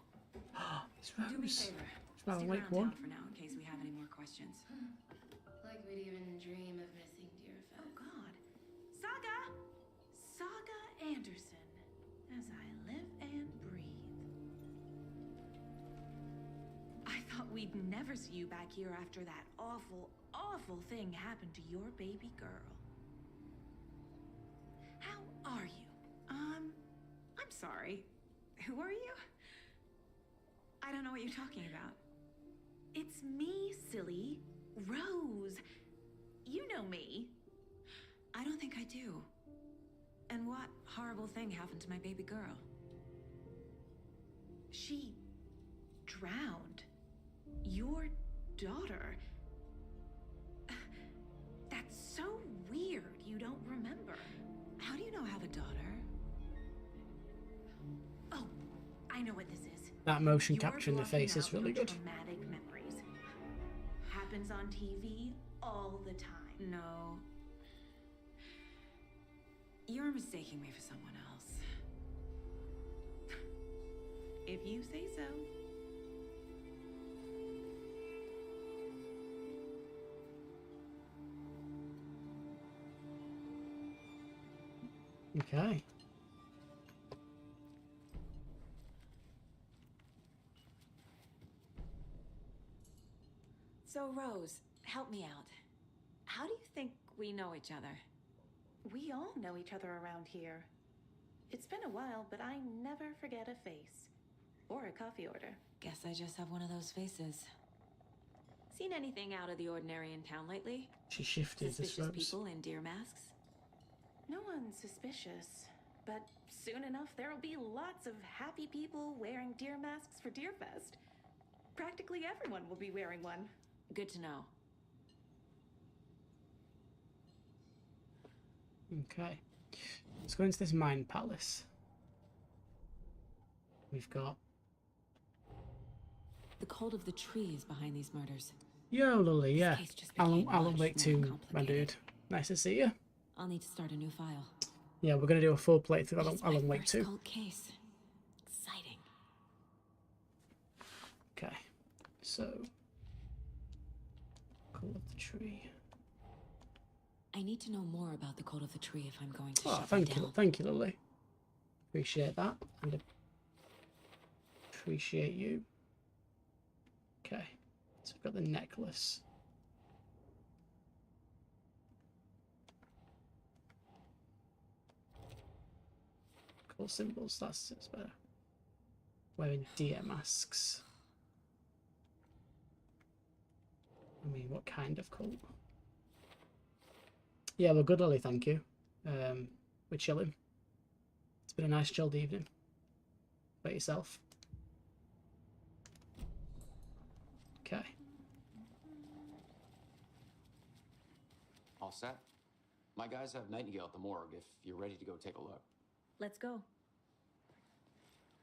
It's Do me a Rose. favor. It's Alan Stick Wake around 1. town for now in case we have any more questions. Like we'd even dream of missing Deerfest. Oh God. Saga! Saga Anderson. As I live and breathe. I thought we'd never see you back here after that awful, awful thing happened to your baby girl. How are you? I'm sorry. Who are you? I don't know what you're talking about. It's me, silly. Rose. You know me. I don't think I do. And what horrible thing happened to my baby girl? She drowned. Your daughter. That's so weird you don't remember. How do you know I have a daughter? Oh, I know what this is. That motion You're capture in the blocking face is out really your good. Traumatic memories. Happens on TV all the time. No. You're mistaking me for someone else. If you say so. Okay. So, Rose, help me out. How do you think we know each other? We all know each other around here. It's been a while, but I never forget a face. Or a coffee order. Guess I just have one of those faces. Seen anything out of the ordinary in town lately? She shifted the Suspicious slopes. people in deer masks? No one's suspicious. But soon enough, there'll be lots of happy people wearing deer masks for Deerfest. Practically everyone will be wearing one. Good to know. Okay. Let's go into this Mind Palace. We've got... The cult of the tree is behind these murders. Yo, Lily, yeah. case just Alan became Wake much 2, more my dude. Nice to see you. I'll need to start a new file. Yeah, we're going to do a full playthrough of It's my Alan Wake first 2. cult case. Exciting. Okay. So... Cult of the Tree. I need to know more about the cult of the tree if I'm going to Oh, shut thank it you, down. thank you, Lily. Appreciate that, and appreciate you. Okay, so we've got the necklace. Cool symbols. That's better. Wearing deer masks. I mean, what kind of cult? Yeah, we're good, Lily, thank you. We're chilling. It's been a nice chilled evening. About yourself? Okay. All set? My guys have Nightingale at the morgue if you're ready to go take a look. Let's go.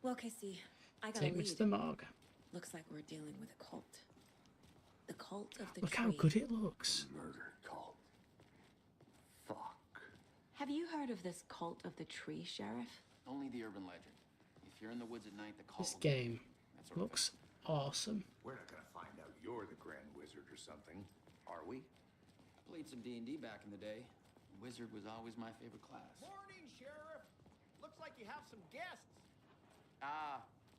Well, Casey, I got a Take me lead. to the morgue. Looks like we're dealing with a cult. The cult of the Look tree. how good it looks. Murder cult. Fuck. Have you heard of this cult of the tree, Sheriff? Only the urban legend. If you're in the woods at night, the call This will- game that sort of looks awesome. We're not gonna find out you're the Grand Wizard or something, are we? Played some D&D back in the day. Wizard was always my favorite class. Morning, Sheriff. Looks like you have some guests.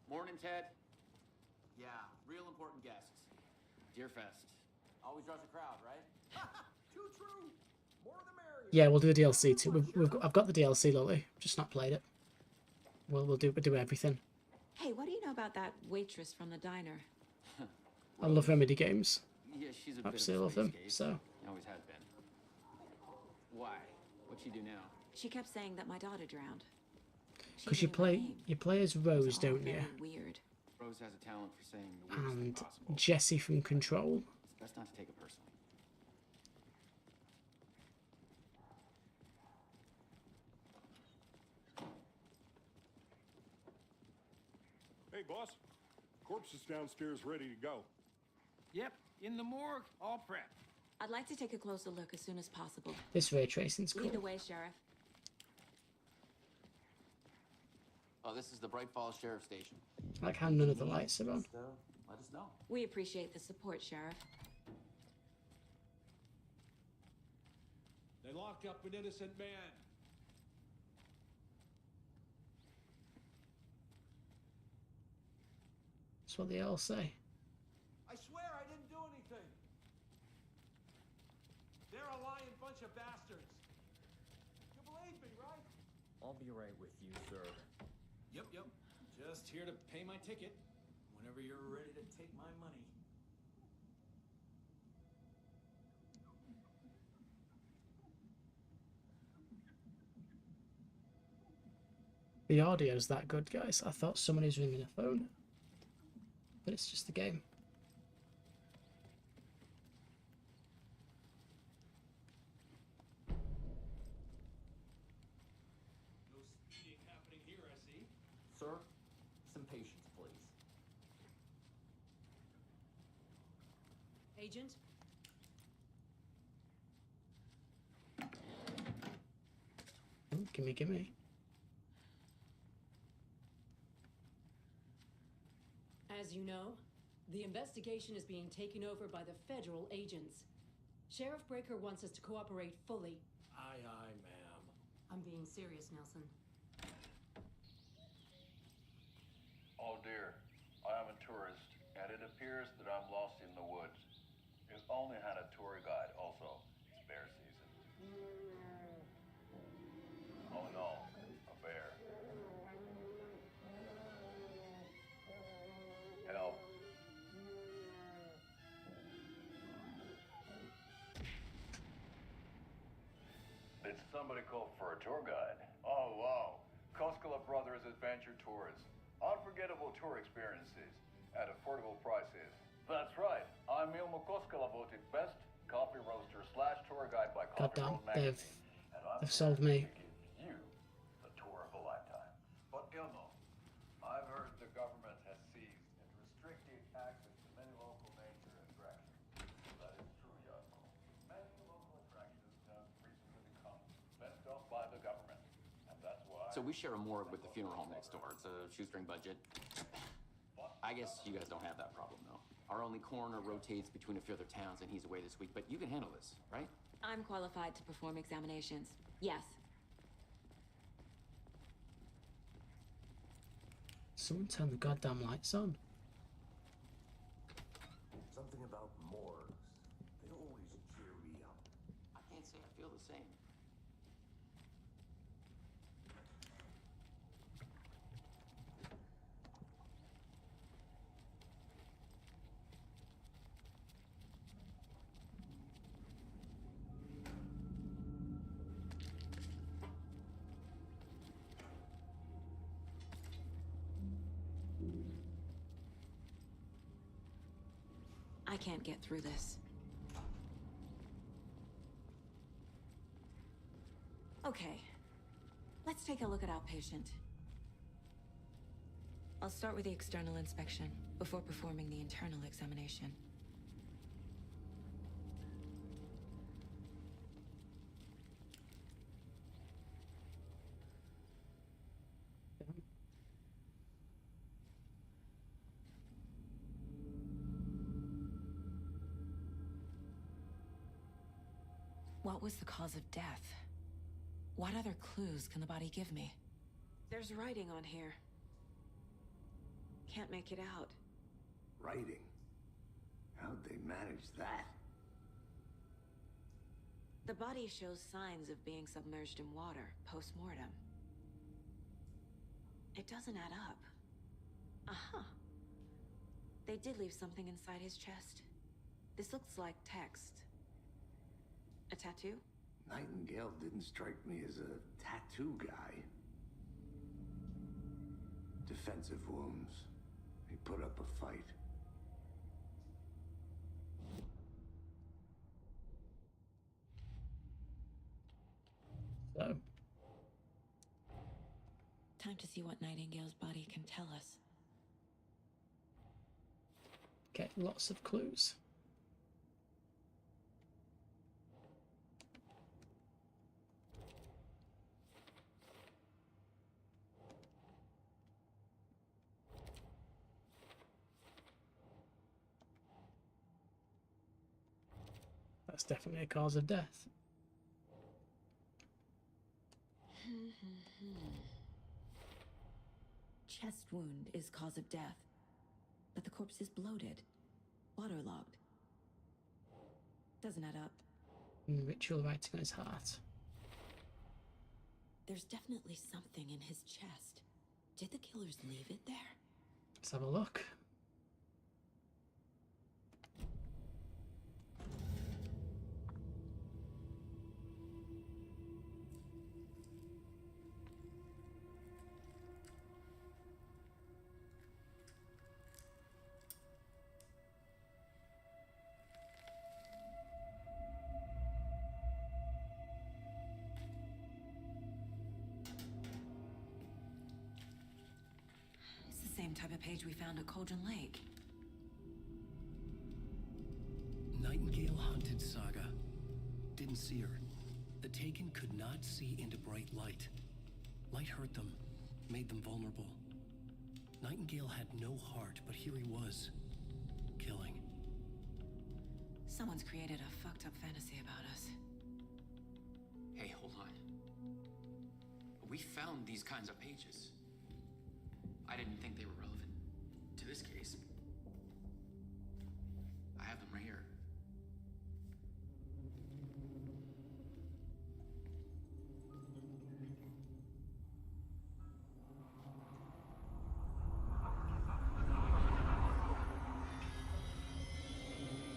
Morning, Ted. Yeah, real important guests. Deerfest. Always draws a crowd, right? Too true. More the merrier. Yeah, we'll do the DLC too. I've got the DLC, Lily. Just not played it. We'll do everything. Hey, what do you know about that waitress from the diner? I love Remedy games. Yeah, she's a bit Absolutely of love a them. cheapskate. So Always has been. Why? What'd she do now? She kept saying that my daughter drowned. because you play as Rose, don't you? Weird. Rose has a talent for saying the weirdest thing And possible. Jesse from Control. It's best not to take it personally. Hey, boss. Corpse is downstairs ready to go. Yep, in the morgue, all prepped. I'd like to take a closer look as soon as possible. This ray tracing's cool. Lead the way, Sheriff. Oh, this is the Bright Falls Sheriff Station. I like how none of the lights are on. Let us know. We appreciate the support, Sheriff. They locked up an innocent man. That's what they all say. I swear I didn't do anything. They're a lying bunch of bastards. You believe me, right? I'll be right with you, sir. Yep. Just here to pay my ticket. Whenever you're ready to take my money. The audio's that good, guys. I thought somebody was ringing a phone. But it's just the game. No speeding happening here, I see. Sir, some patience, please. Agent? Oh, gimme. As you know, the investigation is being taken over by the federal agents. Sheriff Breaker wants us to cooperate fully. Aye, ma'am. I'm being serious, Nelson. Oh dear, I am a tourist, and it appears that I'm lost in the woods. I've only had a tour guide also. It's bear season. Oh no, a bear. Help. Did somebody call for a tour guide? Oh wow, Koskela Brothers Adventure Tours. Unforgettable tour experiences at affordable prices. That's right, I'm Ilmo Koskela, voted best coffee roaster / tour guide by Coffee Goddamn, Road magazine. And I'm they've sold me. to give you the tour of a lifetime. But Ilmo, I've heard the government has seized and restricted access to many local nature attractions. That is true, Yasmo. Many local attractions have recently become fenced off by the government. And that's why... So we share a morgue with the funeral home next door. It's a shoestring budget. I guess you guys don't have that problem, though. Our only coroner rotates between a few other towns, and he's away this week. But you can handle this, right? I'm qualified to perform examinations. Yes. Someone turn the goddamn lights on. Something about morgues. They always cheer me up. I can't say I feel the same. I can't get through this. Okay. Let's take a look at outpatient. I'll start with the external inspection before performing the internal examination. What was the cause of death? What other clues can the body give me? There's writing on here. Can't make it out. Writing? How'd they manage that? The body shows signs of being submerged in water post-mortem. It doesn't add up. Uh-huh. They did leave something inside his chest. This looks like text. A tattoo? Nightingale didn't strike me as a tattoo guy. Defensive wounds. He put up a fight. So, Time to see what Nightingale's body can tell us. get lots of clues. That's definitely a cause of death. Chest wound is cause of death, but the corpse is bloated, waterlogged. Doesn't add up. Ritual writing on his heart. There's definitely something in his chest. Did the killers leave it there? Let's have a look. It's the same type of page we found at Cauldron Lake. Nightingale hunted Saga. Didn't see her. The Taken could not see into bright light. Light hurt them, made them vulnerable. Nightingale had no heart, but here he was, killing. Someone's created a fucked up fantasy about us. Hey, hold on. We found these kinds of pages. I didn't think they were relevant to this case. I have them right here.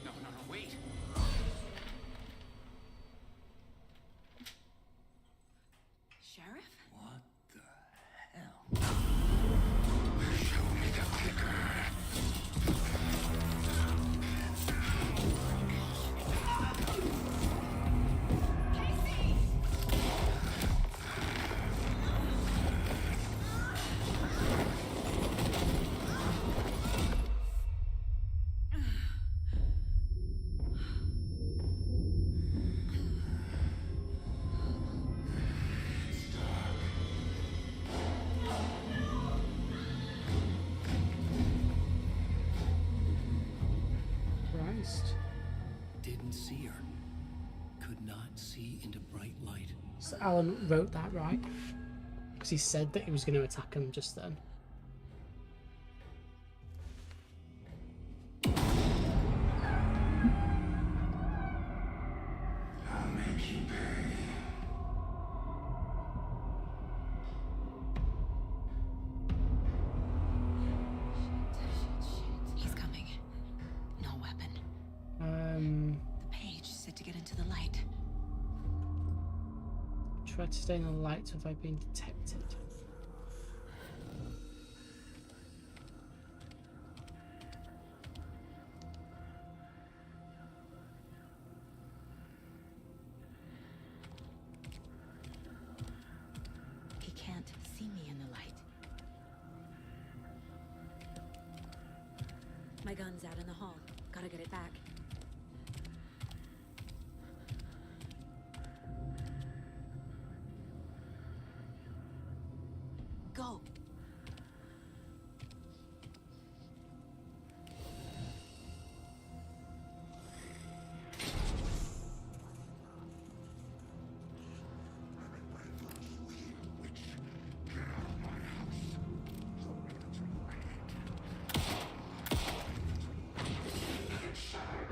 No, wait. Sheriff? What the hell? Show me the clicker. Christ. Didn't see her. Could not see into bright light. So Alan wrote that right? Because he said that he was going to attack him just then. I'll make you pay. He's coming. No weapon. The page said to get into the light. Try to stay in the light without being detected. He can't see me in the light. My gun's out in the hall. Gotta get it back. Go. Inside.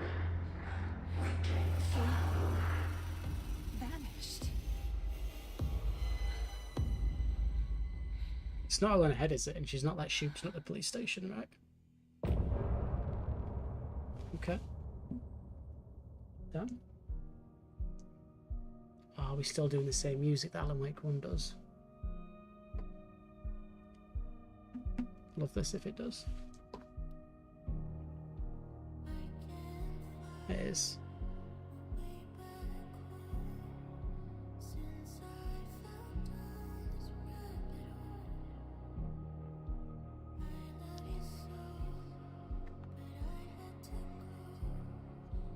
It's not Elena Head, is it? And she's not like shooting at the police station, right? Okay. Done. Are we still doing the same music that Alan Wake 1 does? Love this if it does. It is.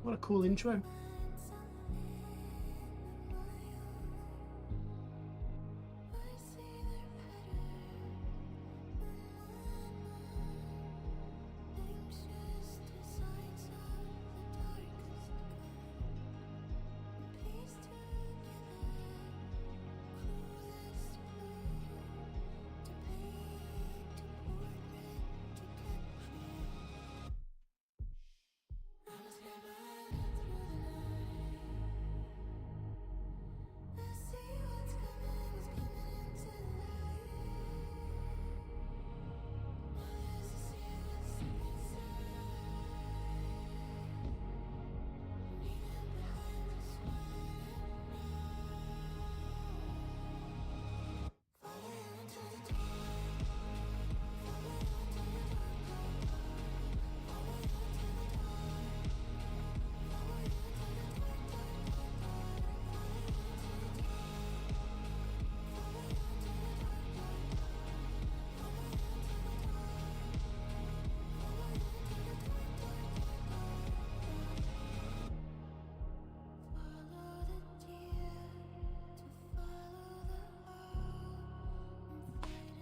What a cool intro.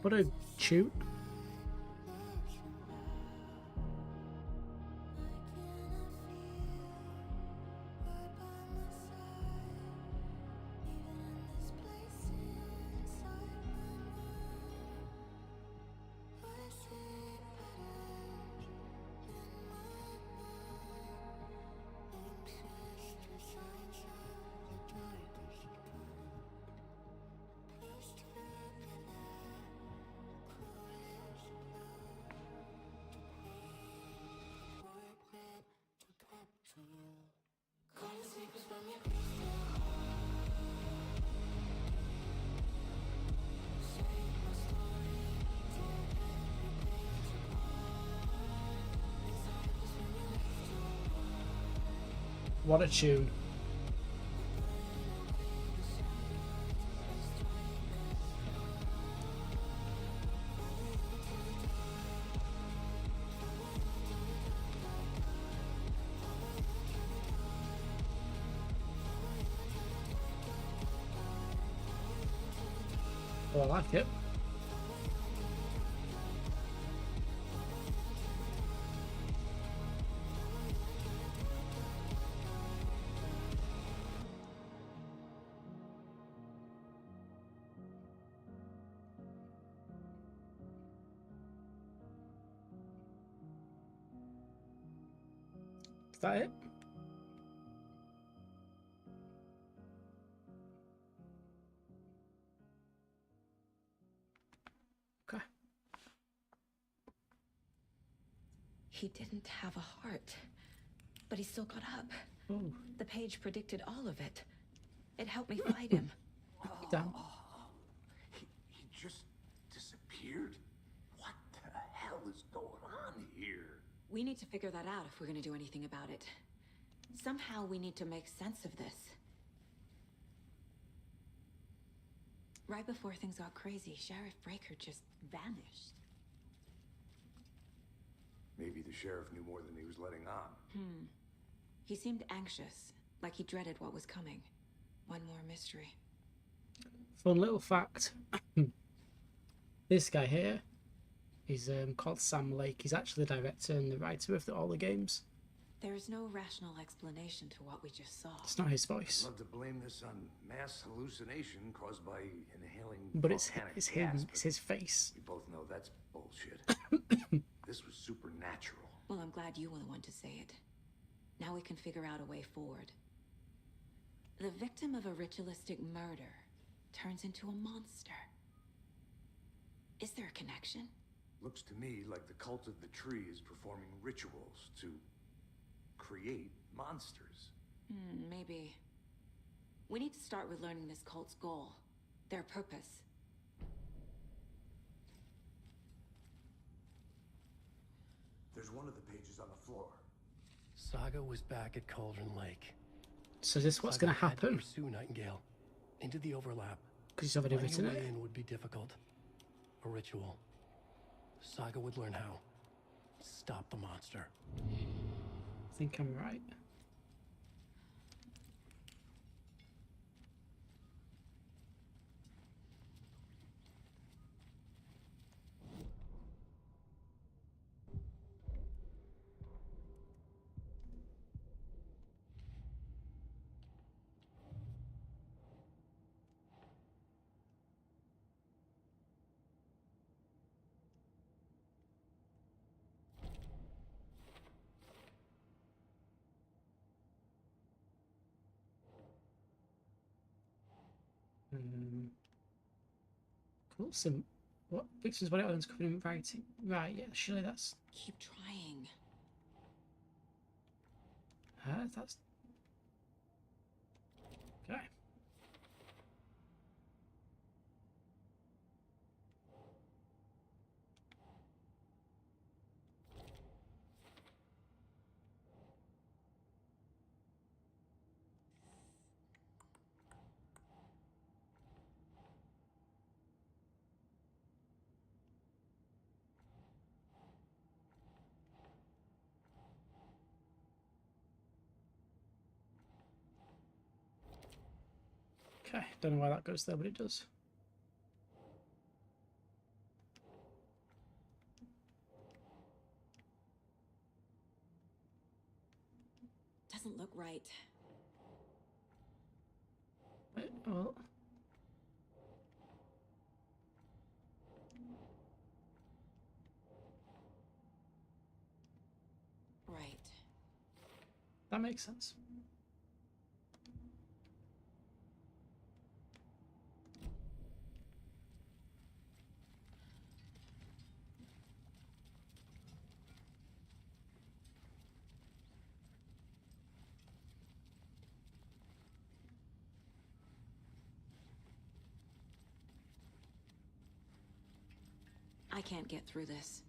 What a tune. What a tune. Oh, I like it. Is that it? Okay. He didn't have a heart, but he still got up. Oh. The page predicted all of it. It helped me fight him. Damn. He just disappeared? What the hell is going on here? We need to figure that out if we're going to do anything about it. Somehow we need to make sense of this. Right before things got crazy, Sheriff Breaker just vanished. Maybe the sheriff knew more than he was letting on. He seemed anxious, like he dreaded what was coming. One more mystery. Fun little fact. This guy here, he's called Sam Lake. He's actually the director and the writer of all the games. There is no rational explanation to what we just saw. It's not his voice. I'd love to blame this on mass hallucination caused by inhaling But it's volcanic him. gas, It's his face. we both know that's bullshit. This was supernatural. Well, I'm glad you were the one to say it. Now we can figure out a way forward. The victim of a ritualistic murder turns into a monster. Is there a connection? Looks to me like the cult of the tree is performing rituals to create monsters. Maybe. We need to start with learning this cult's goal, their purpose. There's one of the pages on the floor. Saga was back at Cauldron Lake. So is this what's Saga going to had happen? Pursue Nightingale into the overlap. Because he's already Finding written a way it. in would be difficult. A ritual. Saga would learn how. Stop the monster. I think I'm right. Cool. Some what pictures? What else covered in writing? Right. Yeah. Surely that's. Keep trying. That's. Okay. Okay, don't know why that goes there, but it does. Doesn't look right. Wait, well. Right. That makes sense. I can't get through this.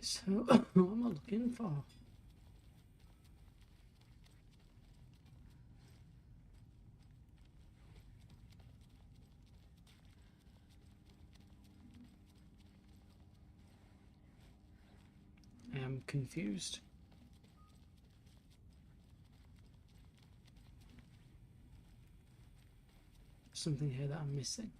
So, what am I looking for? I am confused. Something here that I'm missing.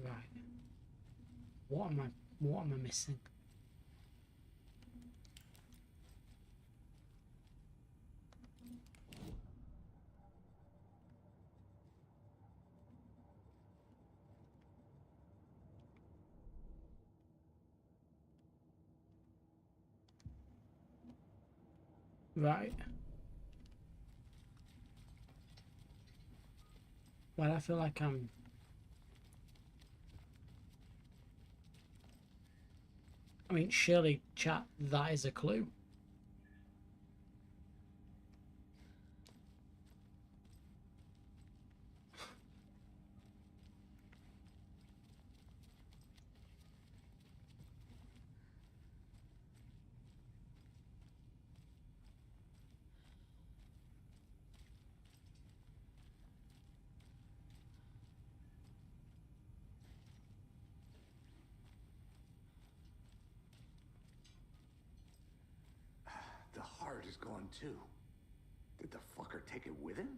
Right. What am I missing? Right. Well, I feel like I mean, surely, chat, that is a clue. is gone too. Did the fucker take it with him?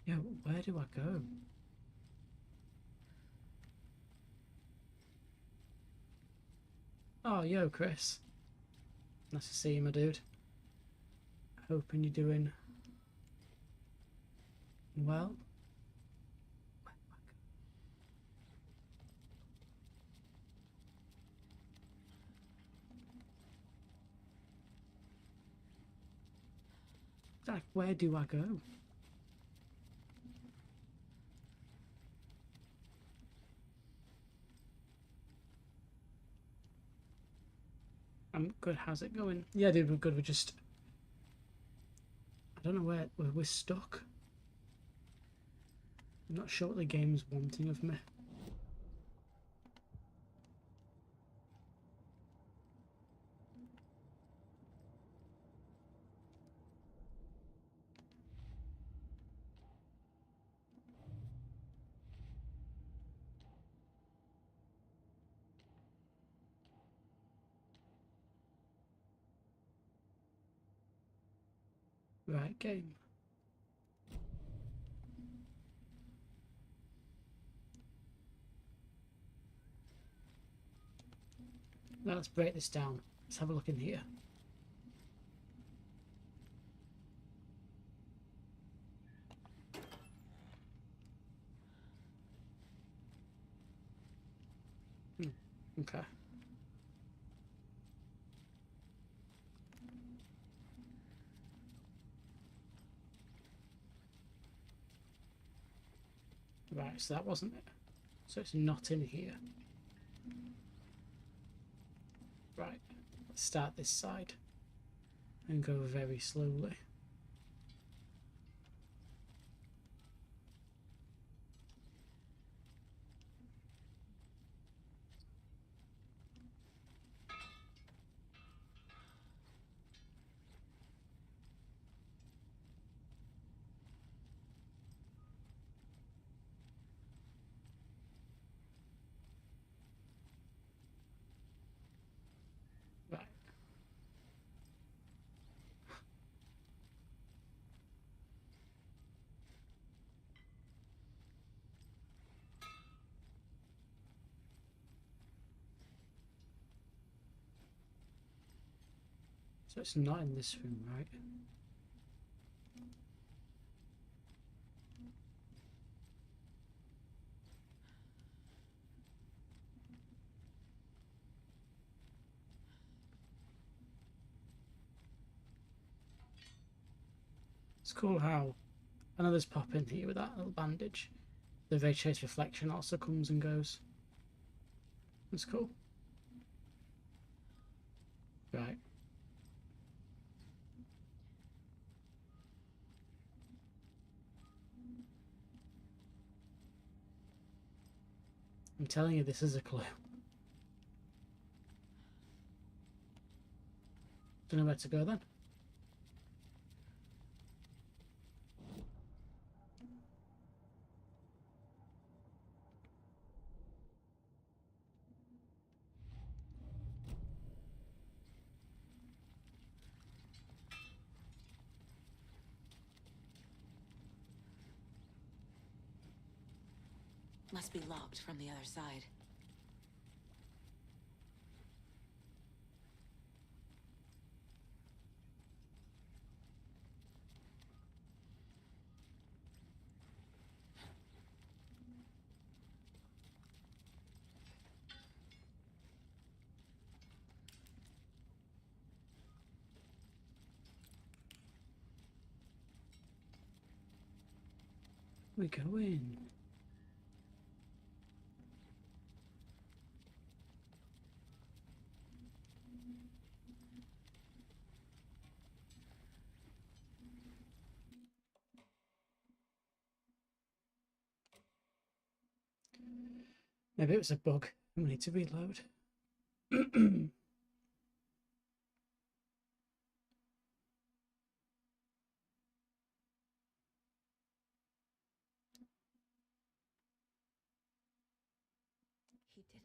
Yeah, where do I go? Oh, yo, Chris. Nice to see you, my dude. Hoping you're doing well. Like, where do I go? I'm good. How's it going? Yeah, dude, we're good. We're just... I don't know where... We're stuck. I'm not sure what the game's wanting of me. Right, game. Now let's break this down. Let's have a look in here. Okay. Right, so that wasn't it. So it's not in here. Right, let's start this side and go very slowly. Right. So it's not in this room, right? It's cool how another's pop in here with that little bandage. The Ray Chase reflection also comes and goes. That's cool. Right. I'm telling you, this is a clue. Don't know where to go then. Must be locked from the other side. We go in. Maybe it was a bug. We need to reload.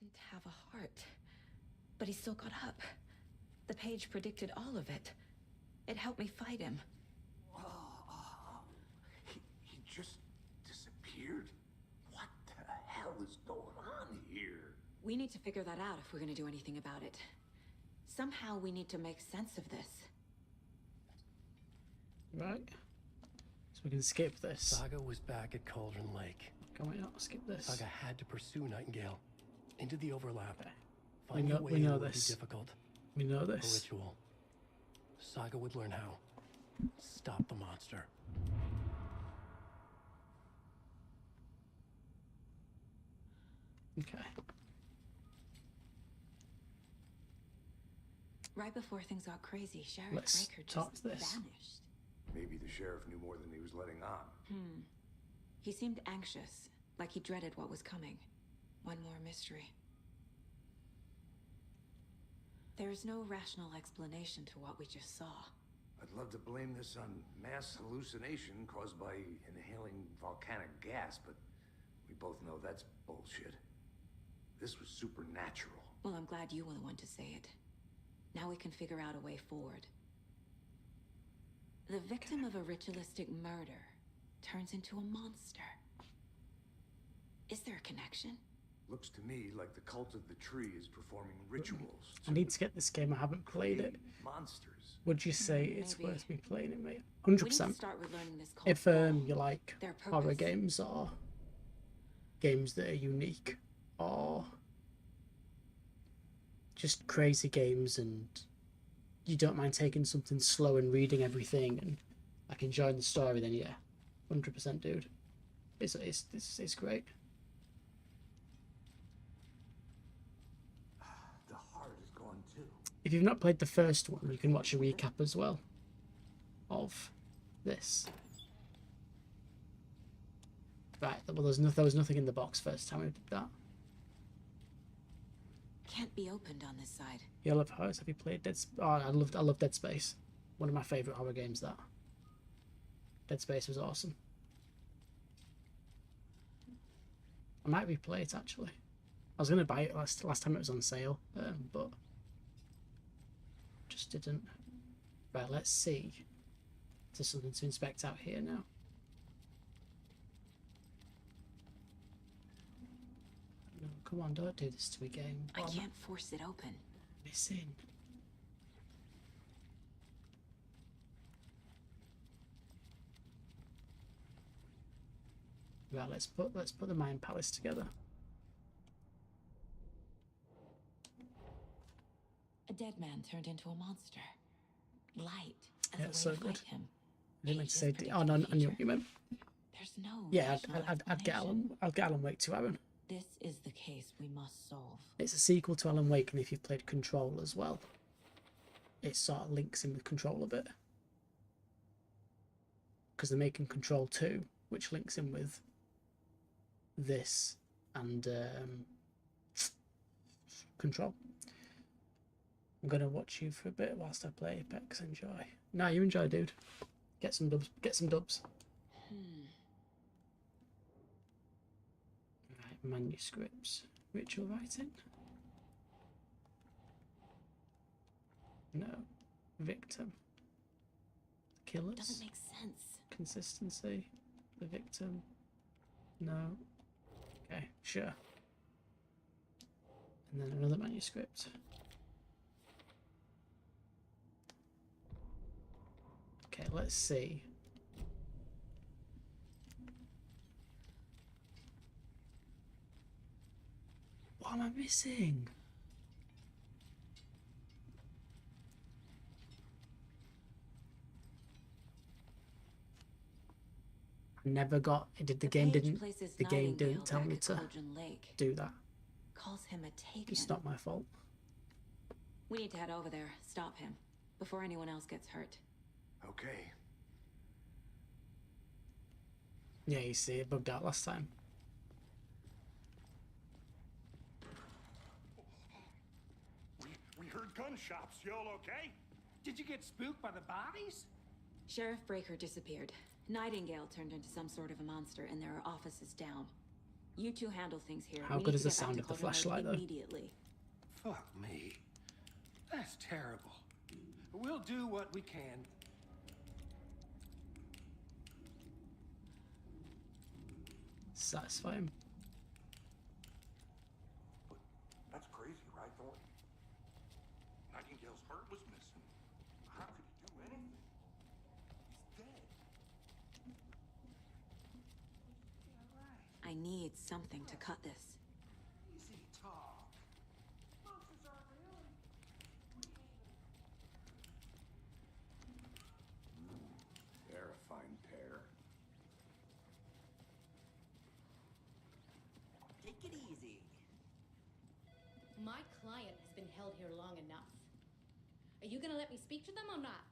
didn't have a heart, but he still got up. The page predicted all of it. It helped me fight him. He just disappeared? What the hell is going on here? We need to figure that out if we're gonna do anything about it. Somehow we need to make sense of this. Right. So we can skip this. Saga was back at Cauldron Lake. Can we not skip this? Saga had to pursue Nightingale into the overlap. Okay. Finding a way we know would this. be difficult. We know A this. ritual. Saga would learn how. Stop the monster. Okay. Right before things got crazy, Sheriff Let's Breaker talk just to this. vanished. Maybe the sheriff knew more than he was letting on. He seemed anxious, like he dreaded what was coming. One more mystery. There is no rational explanation to what we just saw. I'd love to blame this on mass hallucination caused by inhaling volcanic gas, but we both know that's bullshit. This was supernatural. Well, I'm glad you were the one to say it. Now we can figure out a way forward. The victim of a ritualistic murder turns into a monster. Is there a connection? Looks to me like the cult of the tree is performing rituals. I need to get this game. I haven't played it. Monsters. Would you say it's Maybe. worth me playing it, mate? We need to 100%. start with learning this cult. If you like Their horror purpose. games or games that are unique or just crazy games and you don't mind taking something slow and reading everything and like enjoying the story, then yeah, 100%, dude. It's great. The heart is gone too. If you've not played the first one, you can watch a recap as well of this. Right, well, there was nothing in the box first time we did that. Can't be opened on this side. You love horrors. Have you played Dead Space? Oh, I love Dead Space. One of my favourite horror games, that. Dead Space was awesome. I might replay it, actually. I was going to buy it last time it was on sale, but just didn't. Right, let's see. There's something to inspect out here now. No, come on, don't do this to me, game. I What am can't force it open. missing? Right, let's put the Mind Palace together. A dead man turned into a monster. Light as Yeah, a way it's so to good. fight him. I didn't mean to Ages say. predict Oh no, the I knew future. what you meant. There's no Yeah, rational I'd get explanation. I'll get Alan Wake to Aaron. This is the case we must solve. It's a sequel to Alan Wake, and if you've played Control as well, it sort of links in with Control a bit. Because they're making Control 2, which links in with this and Control. I'm going to watch you for a bit whilst I play Apex. Enjoy. No, you enjoy, dude. Get some dubs. Get some dubs. Right, manuscripts. Ritual writing. No. Victim. Killers. Doesn't make sense. Consistency. The victim. No. Okay, sure. And then another manuscript. Okay, let's see. What am I missing? I never got. The game page didn't. places The game Nightingale didn't tell back me at to Cauldron Lake. do that. Calls him a taken. It's not my fault. We need to head over there, stop him, before anyone else gets hurt. Okay. Yeah, you see, it bugged out last time. We heard gunshots. You all okay? Did you get spooked by the bodies? Sheriff Breaker disappeared. Nightingale turned into some sort of a monster, and there are offices down. You two handle things here. How We good need is to the get back sound to of the Calder Lake flashlight, though? immediately. Fuck me. That's terrible. We'll do what we can. Satisfy him. That's crazy, right, Thornton? Nightingale's heart was missing. How could he do anything? He's dead. I need something to cut this. Easy talk. Monsters aren't real. They're a fine pair. Take it easy. My client has been held here long enough. Are you gonna let me speak to them or not?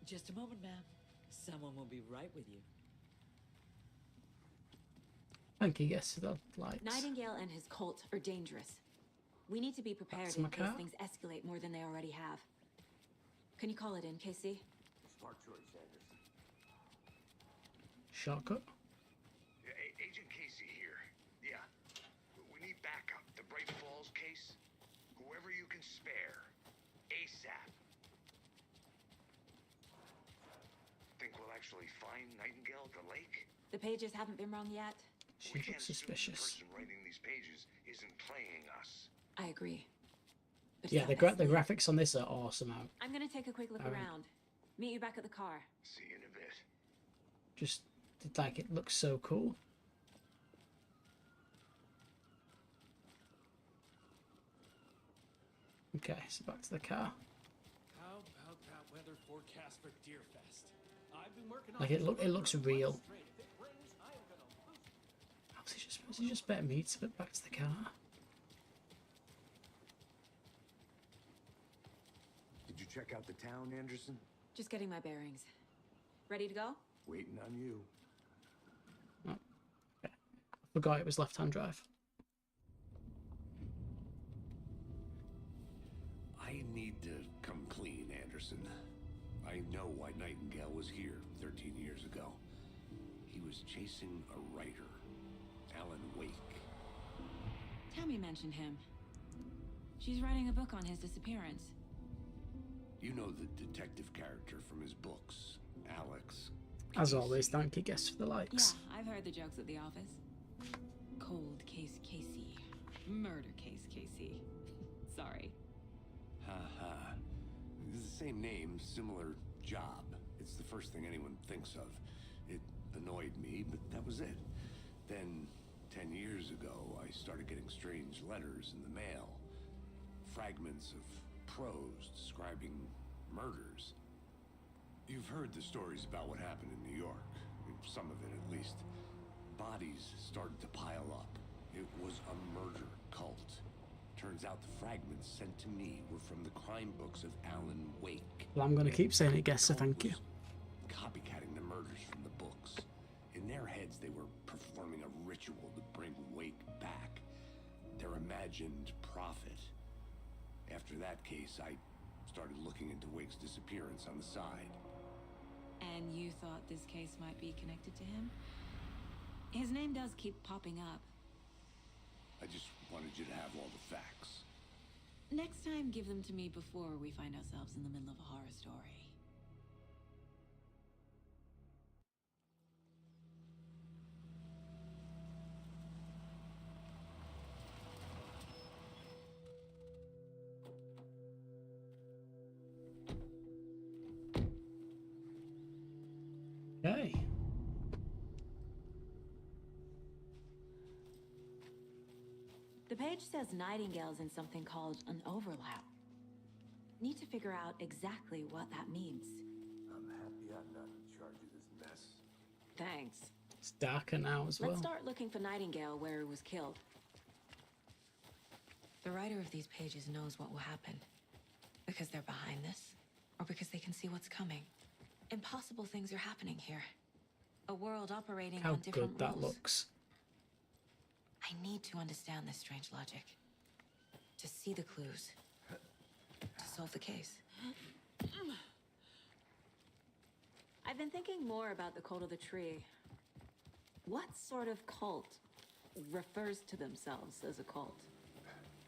Just a moment, ma'am. Someone will be right with you. Thank you, yes, for the lights. Nightingale and his cult are dangerous. We need to be prepared That's in my case car. things escalate more than they already have. Can you call it in, Casey? Smart choice, Anderson. Shortcut. Agent Casey here. Yeah. We need backup. The Bright Falls case. Whoever you can spare. ASAP. Think we'll actually find Nightingale at the lake? The pages haven't been wrong yet? She We can't looks assume the suspicious. person writing these pages isn't playing us. I agree. But Yeah, stop the us. graphics on this are awesome out. I'm gonna take a quick look Alright. around. Meet you back at the car. See you in a bit. Just like it looks so cool. Okay, so back to the car. How about that weather forecast for Deerfest? I've been working on Like it looks real. straight. If it rains, I am gonna lose it. Was he just better me to get back to the car? Did you check out the town, Anderson? Just getting my bearings. Ready to go? Waiting on you. Oh, okay. I forgot it was left-hand drive. I need to come clean, Anderson. I know why Nightingale was here 13 years ago. He was chasing a writer, Alan Wake. Tammy mentioned him. She's writing a book on his disappearance. You know the detective character from his books, Alex. As always, thank you, guests, for the likes. Yeah, I've heard the jokes at the office. Cold case Casey. Murder case Casey. Sorry. Ha ha. This is the same name, similar job. It's the first thing anyone thinks of. It annoyed me, but that was it. Then, 10 years ago, I started getting strange letters in the mail. Fragments of prose describing murders. You've heard the stories about what happened in New York. Some of it, at least. Bodies started to pile up. It was a murder cult. Turns out the fragments sent to me were from the crime books of Alan Wake. Well, I'm going to keep saying it, guests, so thank you. Copycatting the murders from the books. In their heads, they were performing a ritual to bring Wake back. Their imagined prophet. After that case, I started looking into Wake's disappearance on the side. And you thought this case might be connected to him? His name does keep popping up. I just wanted you to have all the facts. Next time, give them to me before we find ourselves in the middle of a horror story. Okay. The page says Nightingale's in something called an overlap. Need to figure out exactly what that means. I'm happy I'm not in charge of this mess. Thanks. It's darker now as well. Let's start looking for Nightingale where he was killed. The writer of these pages knows what will happen. Because they're behind this, or because they can see what's coming. Impossible things are happening here. A world operating How on different good that rules. looks. I need to understand this strange logic. To see the clues. To solve the case. I've been thinking more about the cult of the tree. What sort of cult refers to themselves as a cult.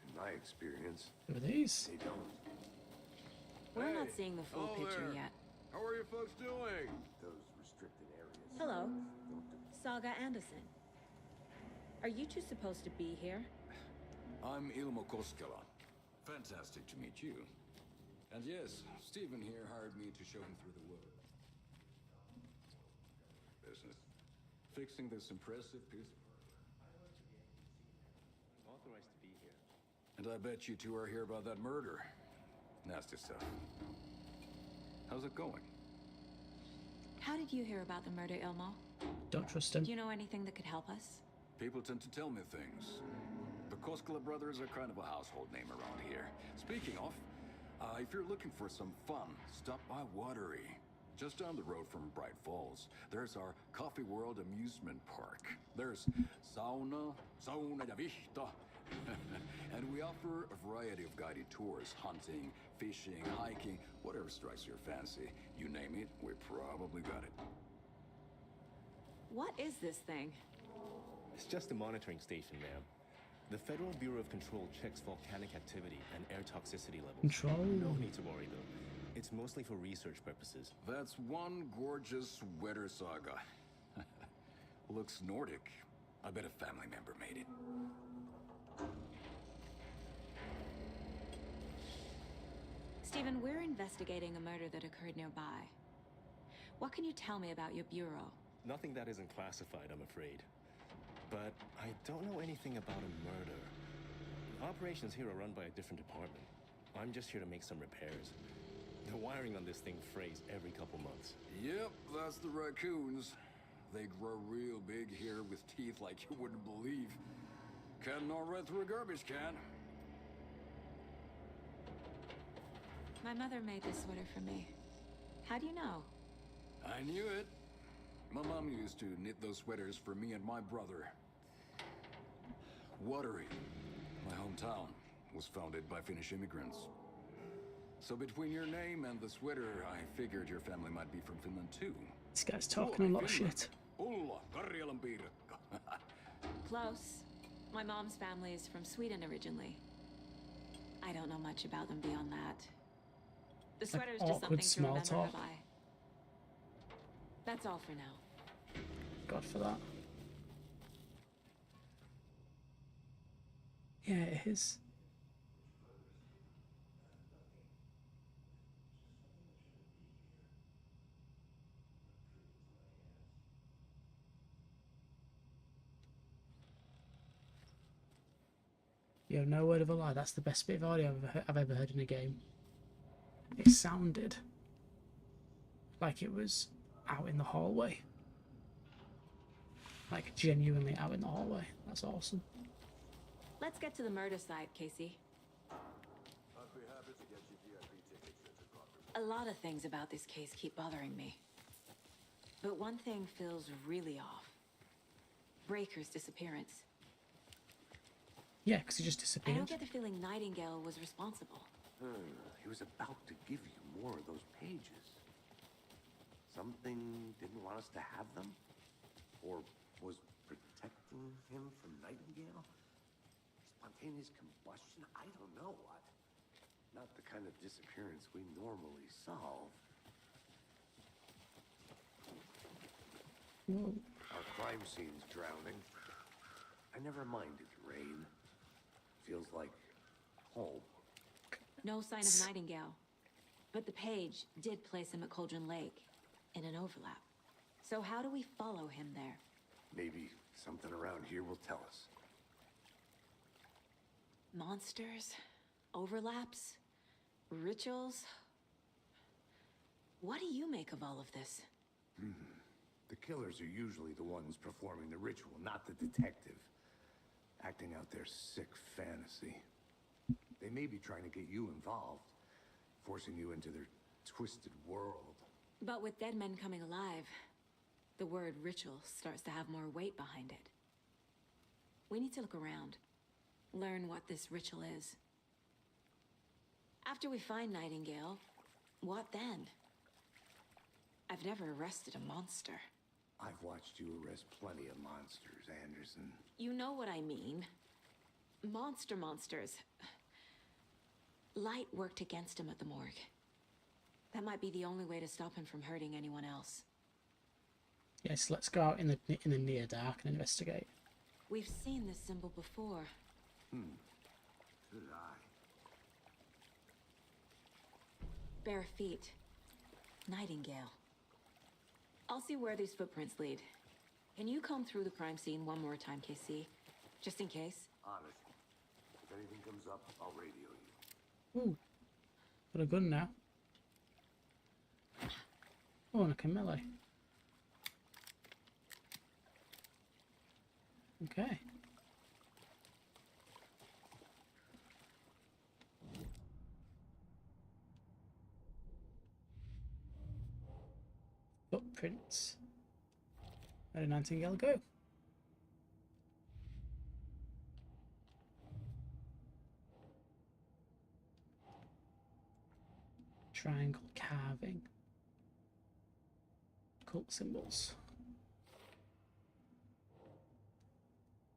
In my experience, Who are these? they don't. We're not seeing the full picture yet. How are you folks doing? Those restricted areas. Hello, Saga Anderson. Are you two supposed to be here? I'm Ilmo Koskela. Fantastic to meet you. And yes, Stephen here hired me to show him through the world. Business. Fixing this impressive piece of Authorized to be here. And I bet you two are here about that murder. Nasty stuff. How's it going? How did you hear about the murder, Ilmo? Don't trust him. Do you know anything that could help us? People tend to tell me things. The Koskela brothers are kind of a household name around here. Speaking of, if you're looking for some fun, stop by Watery. Just down the road from Bright Falls, there's our Coffee World amusement park. There's sauna ja vihta. And we offer a variety of guided tours, hunting, fishing, hiking, whatever strikes your fancy. You name it, we probably got it. What is this thing? It's just a monitoring station, ma'am. The Federal Bureau of Control checks volcanic activity and air toxicity levels. Control? No need to worry, though. It's mostly for research purposes. That's one gorgeous sweater saga. Looks Nordic. I bet a family member made it. Stephen, we're investigating a murder that occurred nearby. What can you tell me about your bureau? Nothing that isn't classified, I'm afraid. But I don't know anything about a murder. Operations here are run by a different department. I'm just here to make some repairs. The wiring on this thing frays every couple months. Yep, that's the raccoons. They grow real big here with teeth like you wouldn't believe. Can not run through a garbage can. My mother made this sweater for me. How do you know? I knew it. My mom used to knit those sweaters for me and my brother. Watery, my hometown, was founded by Finnish immigrants. So between your name and the sweater, I figured your family might be from Finland too. This guy's talking a lot of shit. Ulla, Karjalan piirakka. Close. My mom's family is from Sweden originally. I don't know much about them beyond that. The sweater's just something to small remember talk. her by. That's all for now. God for that. Yeah, it is. Yo, no word of a lie, that's the best bit of audio I've ever heard in a game. It sounded like it was out in the hallway. Like, genuinely out in the hallway. That's awesome. Let's get to the murder site, Casey. I'd be happy to get you VIP tickets into Gotham. A lot of things about this case keep bothering me. But one thing feels really off. Breaker's disappearance. Yeah, because he just I disappeared. don't get the feeling Nightingale was responsible. He was about to give you more of those pages. Something didn't want us to have them? Or was protecting him from Nightingale? Spontaneous combustion? I don't know what. Not the kind of disappearance we normally solve. Whoa. Our crime scene's drowning. I never minded rain. Feels like home. No sign of Nightingale. But the page did place him at Cauldron Lake, in an overlap. So how do we follow him there? Maybe something around here will tell us. Monsters? Overlaps? Rituals? What do you make of all of this? The killers are usually the ones performing the ritual, not the detective. Acting out their sick fantasy. They may be trying to get you involved, forcing you into their twisted world. But with dead men coming alive, the word ritual starts to have more weight behind it. We need to look around, learn what this ritual is. After we find Nightingale, what then? I've never arrested a monster. I've watched you arrest plenty of monsters, Anderson. You know what I mean. Monsters. Light worked against him at the morgue. That might be the only way to stop him from hurting anyone else. Yes, let's go out in the near dark and investigate. We've seen this symbol before. So did I. Bare feet. Nightingale. I'll see where these footprints lead. Can you comb through the crime scene one more time, KC? Just in case? Honest. If anything comes up, I'll radio you. Ooh. Got a gun now. Oh, and I can melee. Okay. Footprints. Where did Nightingale go? Triangle carving. Cult symbols.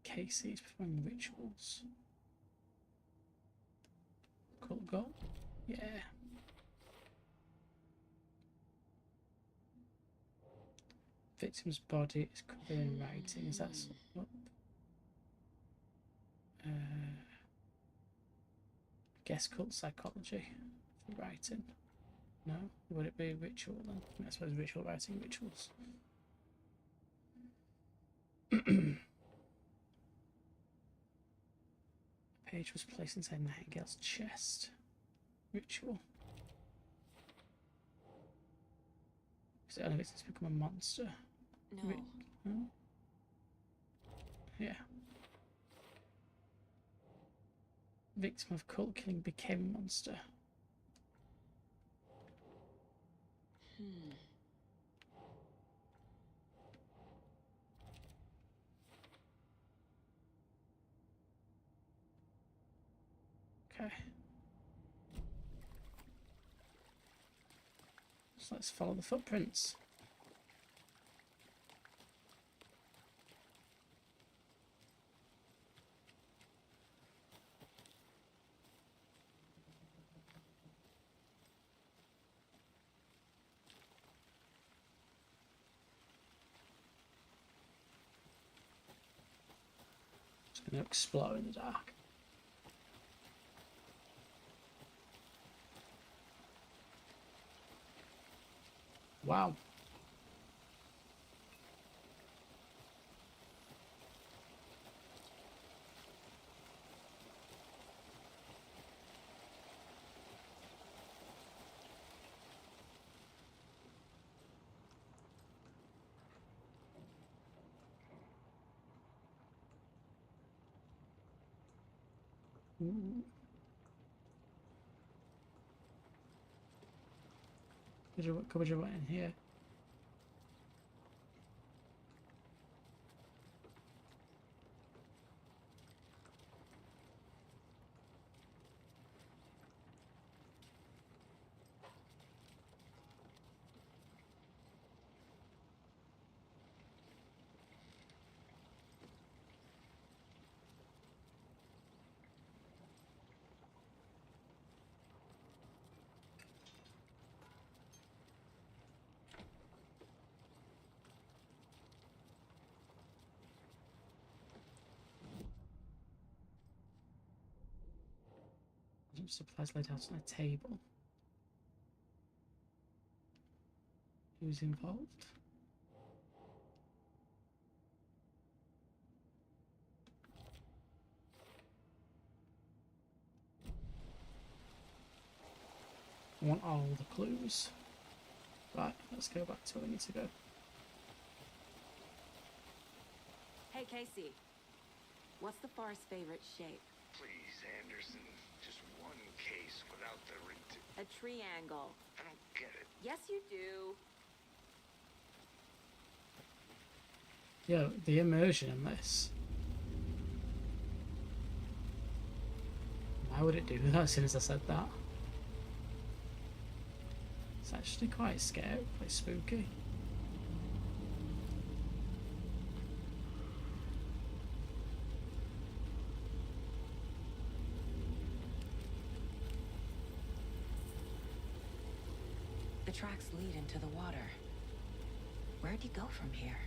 Casey's performing rituals. Cult goal? Yeah. Victim's body is covered in writing. Is that up? Guess cult psychology for writing. No? Would it be ritual then? I suppose ritual writing rituals. Page was placed inside Nightingale's chest. Ritual. Is it only victims become a monster? No. No? Yeah. Victim of cult killing became a monster. Okay. So let's follow the footprints. Just going to explore in the dark. Wow. Ooh. Could you in here? Some supplies laid out on a table. Who's involved? I want all the clues. Right, let's go back to where we need to go. Hey, Casey. What's the far's favorite shape? Please, Anderson. Just one case without the A triangle. I don't get it. Yes, you do. Yo, the immersion in this. Why would it do that as soon as I said that? It's actually quite scary, quite spooky. tracks lead into the water. Where'd he go from here?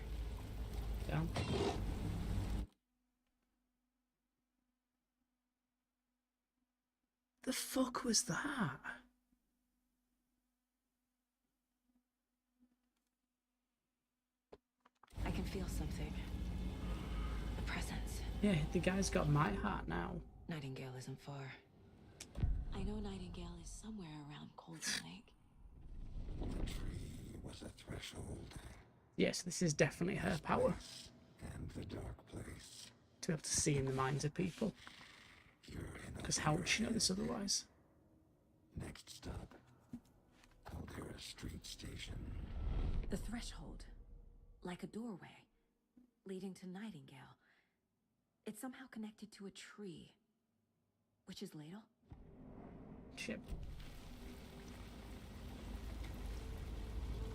Down. The fuck was that? I can feel something. A presence. Yeah, the guy's got my heart now. Nightingale isn't far. I know Nightingale is somewhere around Cold Lake. The tree was a threshold. Yes, this is definitely her power. And the dark place. To be able to see in the minds of people. Because how would she know this otherwise? Next stop, Caldera Street Station. The threshold. Like a doorway. Leading to Nightingale. It's somehow connected to a tree. Witch's Ladle? Chip.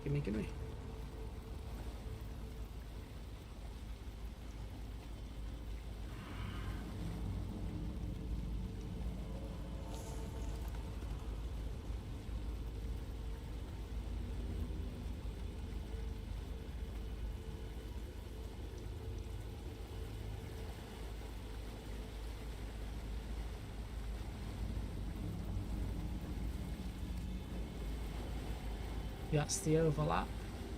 Gimme, gimme. That's the overlap.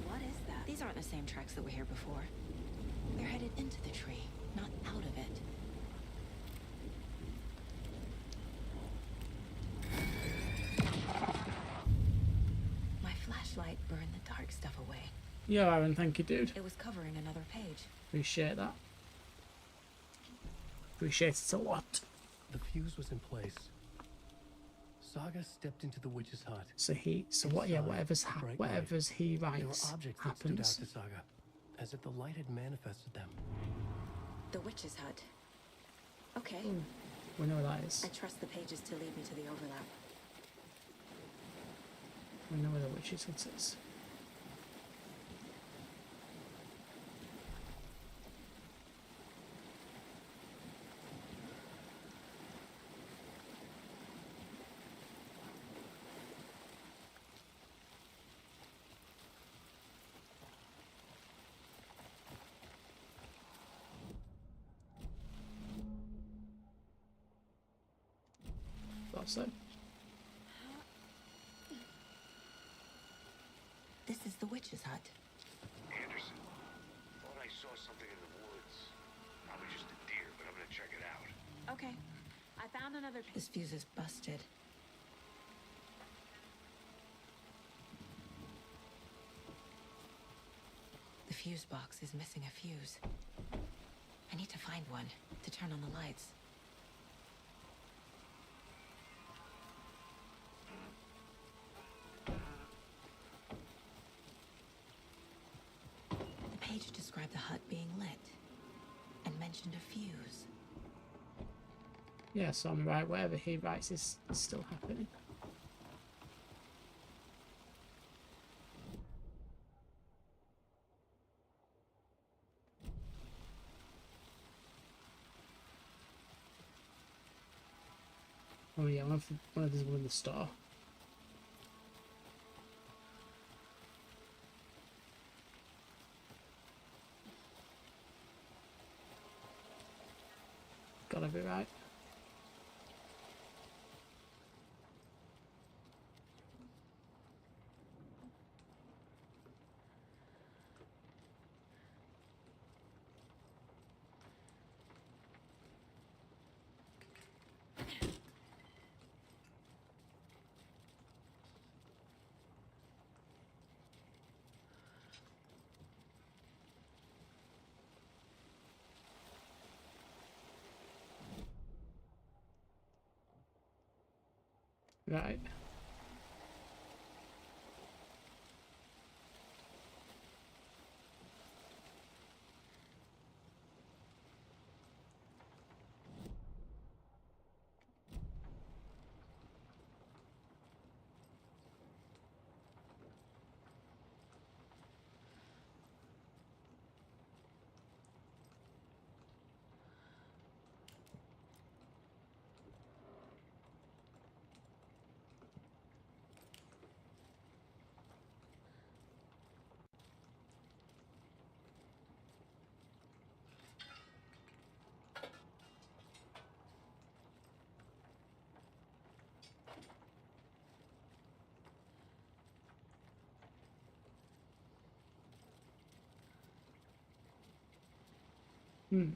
What is that? These aren't the same tracks that were here before. They're headed into the tree, not out of it. My flashlight burned the dark stuff away. Yeah, Aaron, thank you, dude. It was covering another page. Appreciate that. Appreciate it a lot. The fuse was in place. Saga stepped into the witch's hut. So what? Yeah, whatever's he There were writes objects happens. that stood out to Saga, as if the light had manifested them. The witch's hut. Okay. We know where that is. I trust the pages to lead me to the overlap. We know where the witch's hut is. So this is the witch's hut. Anderson, thought I saw something in the woods. Probably just a deer, but I'm gonna check it out. Okay. I found another. This fuse is busted. The fuse box is missing a fuse. I need to find one to turn on the lights. The page described the hut being lit and mentioned a fuse. yeah, so I'm right. Whatever he writes is still happening. Oh yeah, one of these will in the star. Gotta be right. Right. Hmm.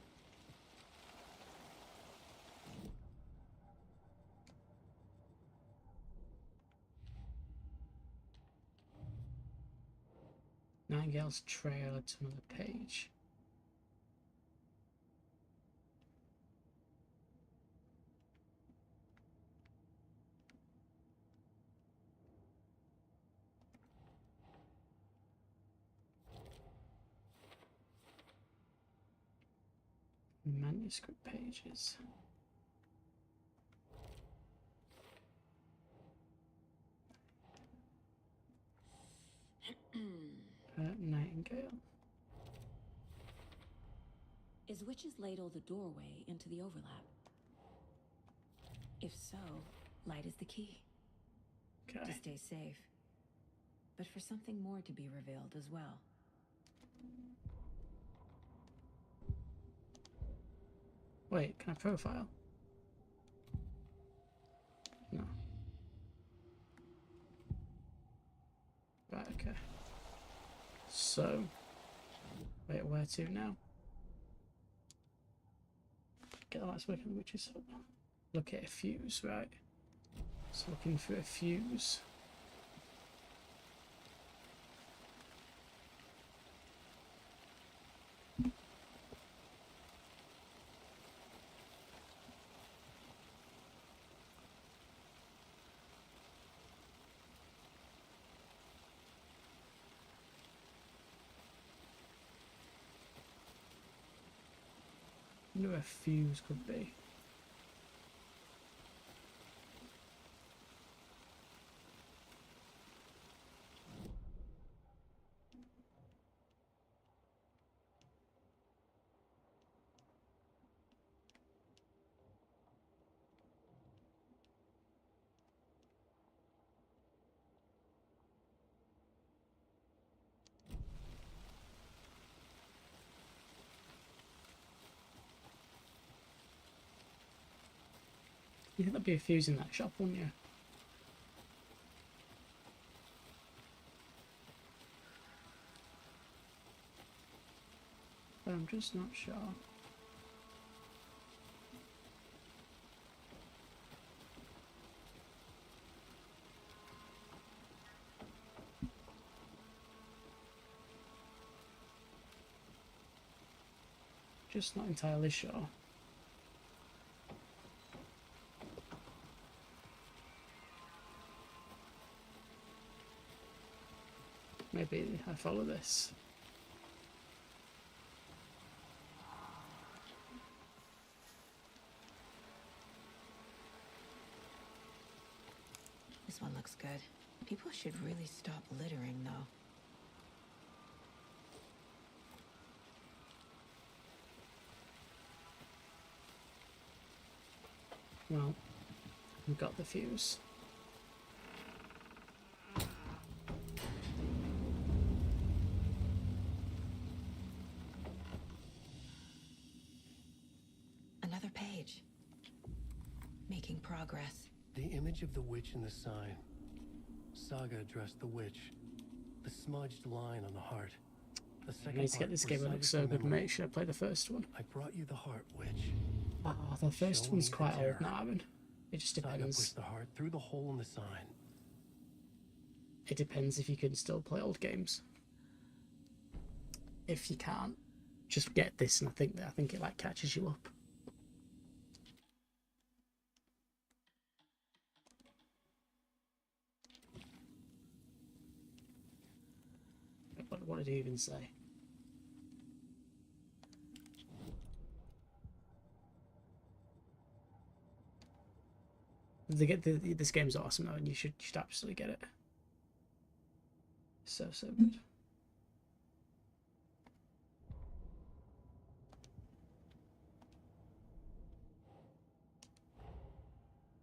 Nightingale's trail to another page. Manuscript pages. Nightingale. Is Witch's Ladle the doorway into the overlap? If so, light is the key. Okay. To stay safe. But for something more to be revealed as well. Wait, can I profile? No. Right, okay. So, wait, where to now? Get the lights working, which is look at a fuse, right? So looking for a fuse. I wonder where a fuse could be. You think there'd be a fuse in that shop, wouldn't you? But I'm just not sure. Just not entirely sure. Maybe I follow this. This one looks good. People should really stop littering, though. Well, we've got the fuse. Another page. Making progress. The image of the witch in the sign. Saga addressed the witch. The smudged line on the heart. The I second need to get this game. It looks so good. Mate, should I play the first one? I brought you the heart, witch. Oh, the first Show one's me quite the old terror. now, Aaron. It just Saga depends. pushed the heart through the hole in the sign. It depends if you can still play old games. If you can't, just get this, and I think it like catches you up. What did he even say? This game's awesome though, and you should absolutely get it. So good.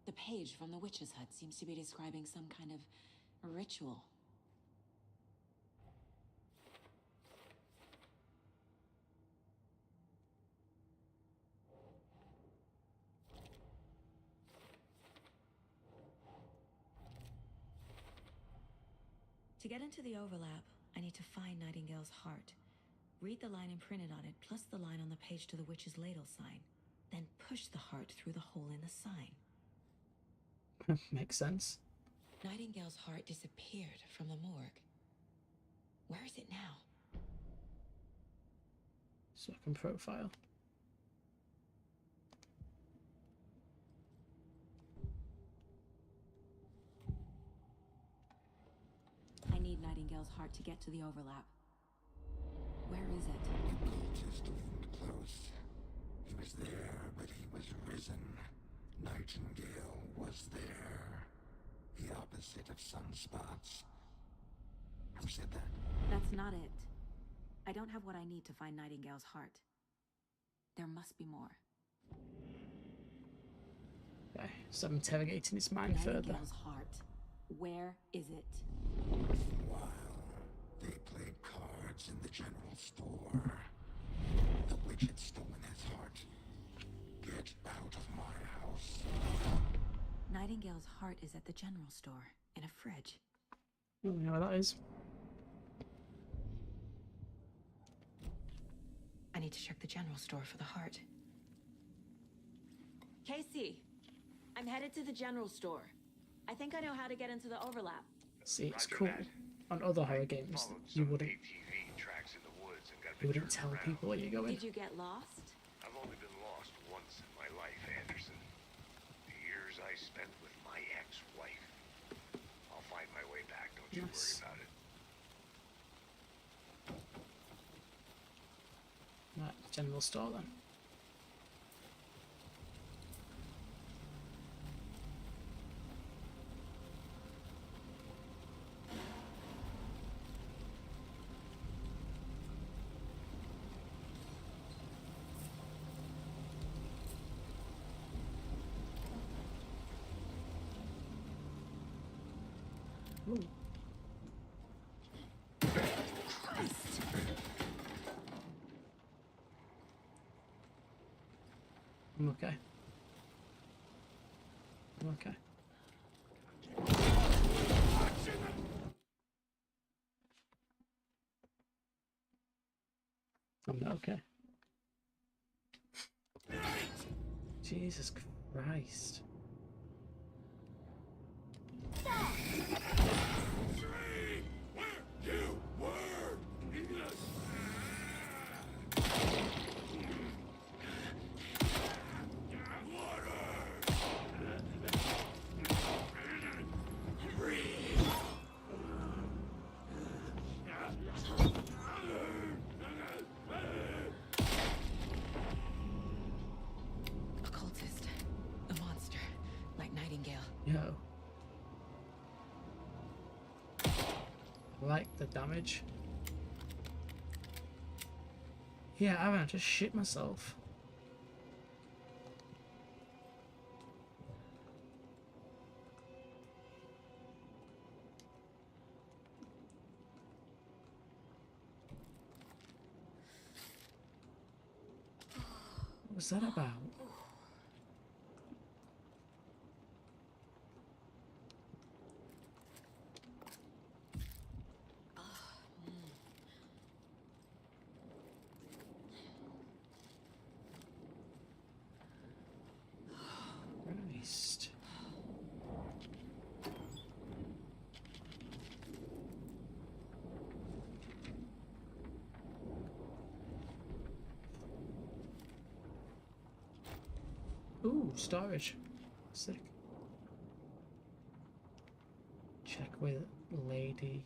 The page from the witch's hut seems to be describing some kind of ritual. To get into the overlap, I need to find Nightingale's heart. Read the line imprinted on it, plus the line on the page to the witch's ladle sign. Then push the heart through the hole in the sign. Makes sense. Nightingale's heart disappeared from the morgue. Where is it now? So I can profile. I need Nightingale's heart to get to the overlap. Where is it? The cultist wasn't close. He was there, but he was risen. Nightingale was there. The opposite of sunspots. Who said that? That's not it. I don't have what I need to find Nightingale's heart. There must be more. Okay, so I'm interrogating his mind further. Nightingale's heart. Where is it? While they played cards in the general store, the witch had stolen his heart. Get out of my house. Nightingale's heart is at the general store, in a fridge. Oh, you know where that is. I need to check the general store for the heart. Casey, I'm headed to the general store. I think I know how to get into the overlap. See, it's cool. On other horror games, you wouldn't tell people where you're going. Did you get lost? I've only been lost once in my life, Anderson. The years I spent with my ex-wife. I'll find my way back, don't you worry about it. Right, general store then. Ooh. I'm okay. I'm okay. I'm not okay. Jesus Christ. Occultist. A monster. Like Nightingale. Yo. I like the damage. Yeah, I mean, I just shit myself. What was that about? Christ. Ooh, storage. Sick. Check with Lady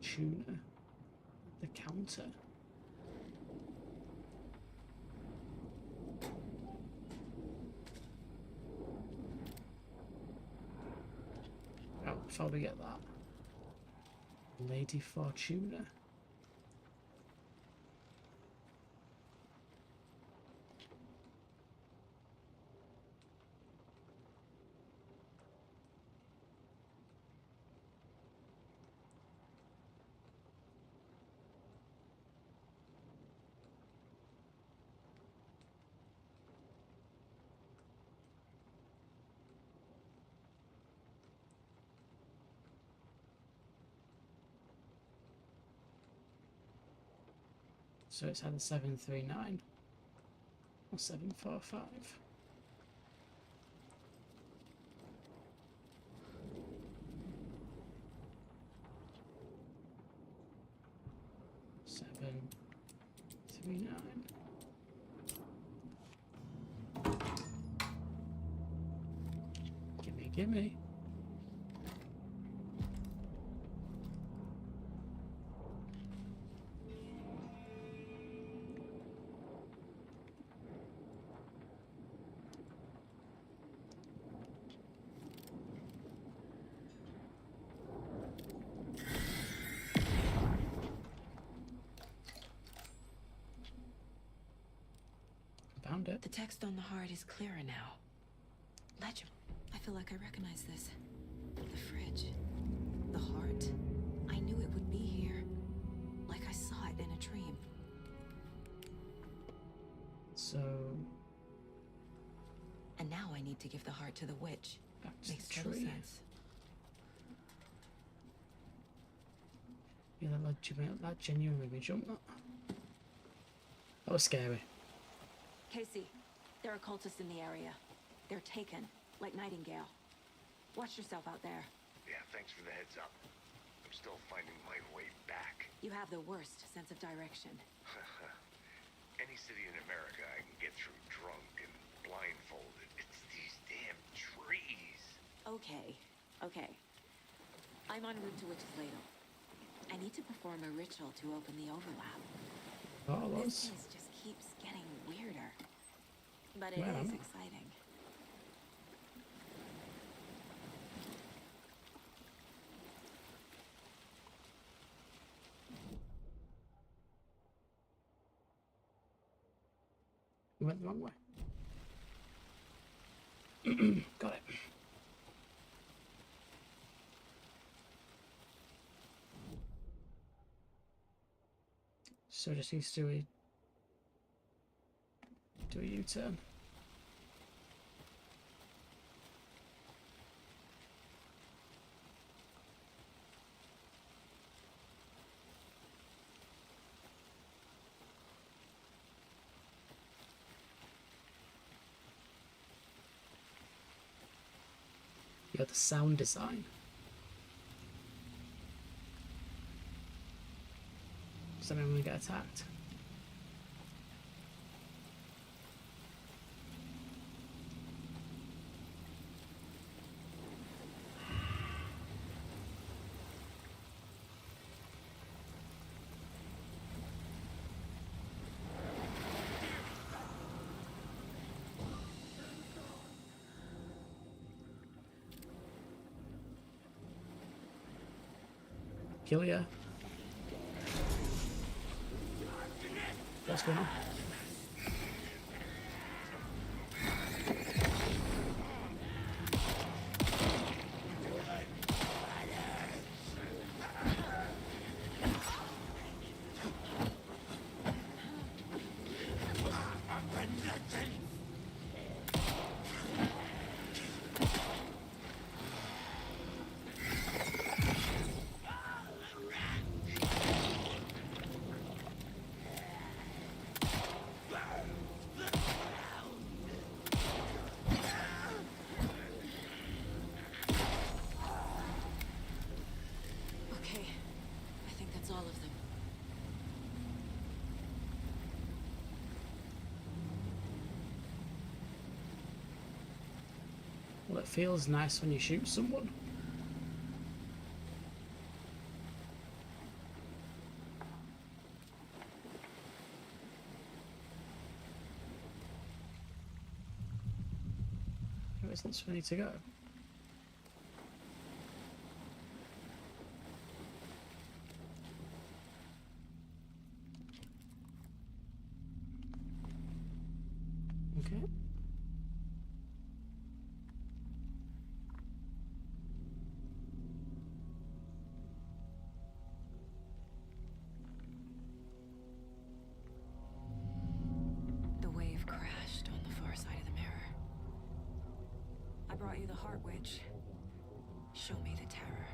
Tuna at the counter. Oh, before we get that. Lady Fortuna. So it's either 739 or 745. Seven, 3, 9. Gimme, gimme. Found it. The text on the heart is clearer now. Legible. I feel like I recognize this. The fridge. The heart. I knew it would be here. Like I saw it in a dream. So... And now I need to give the heart to the witch. Makes total sense. Yeah, that genuinely made me jump. That was scary. Casey, there are cultists in the area. They're taken, like Nightingale. Watch yourself out there. Yeah, thanks for the heads up. I'm still finding my way back. You have the worst sense of direction. Any city in America I can get through drunk and blindfolded. It's these damn trees. Okay, okay. I'm en route to Witch's Ladle. I need to perform a ritual to open the overlap. This place just keeps getting weirder. But it is exciting. We went the wrong way. Got it. So just needs to do a U-turn. You got the sound design. Does anyone get attacked? Kill ya. What's going on? Okay, I think that's all of them. Well, it feels nice when you shoot someone. Where isn't this ready to go? Okay. The wave crashed on the far side of the mirror. I brought you the Heart Witch. Show me the terror.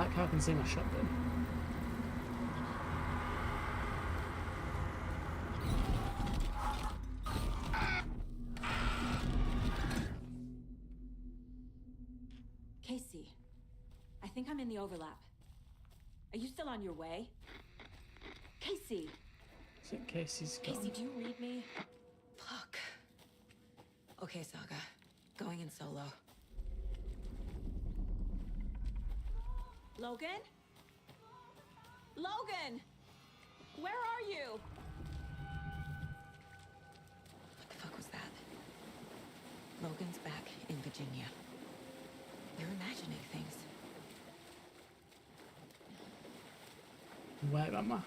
like how I can see my shotgun. Casey, I think I'm in the overlap. Are you still on your way? Casey! I think Casey's gone. Casey, do you read me? Fuck. Okay, Saga. Going in solo. Logan? Logan! Where are you? What the fuck was that? Logan's back in Virginia. You're imagining things. Where am I?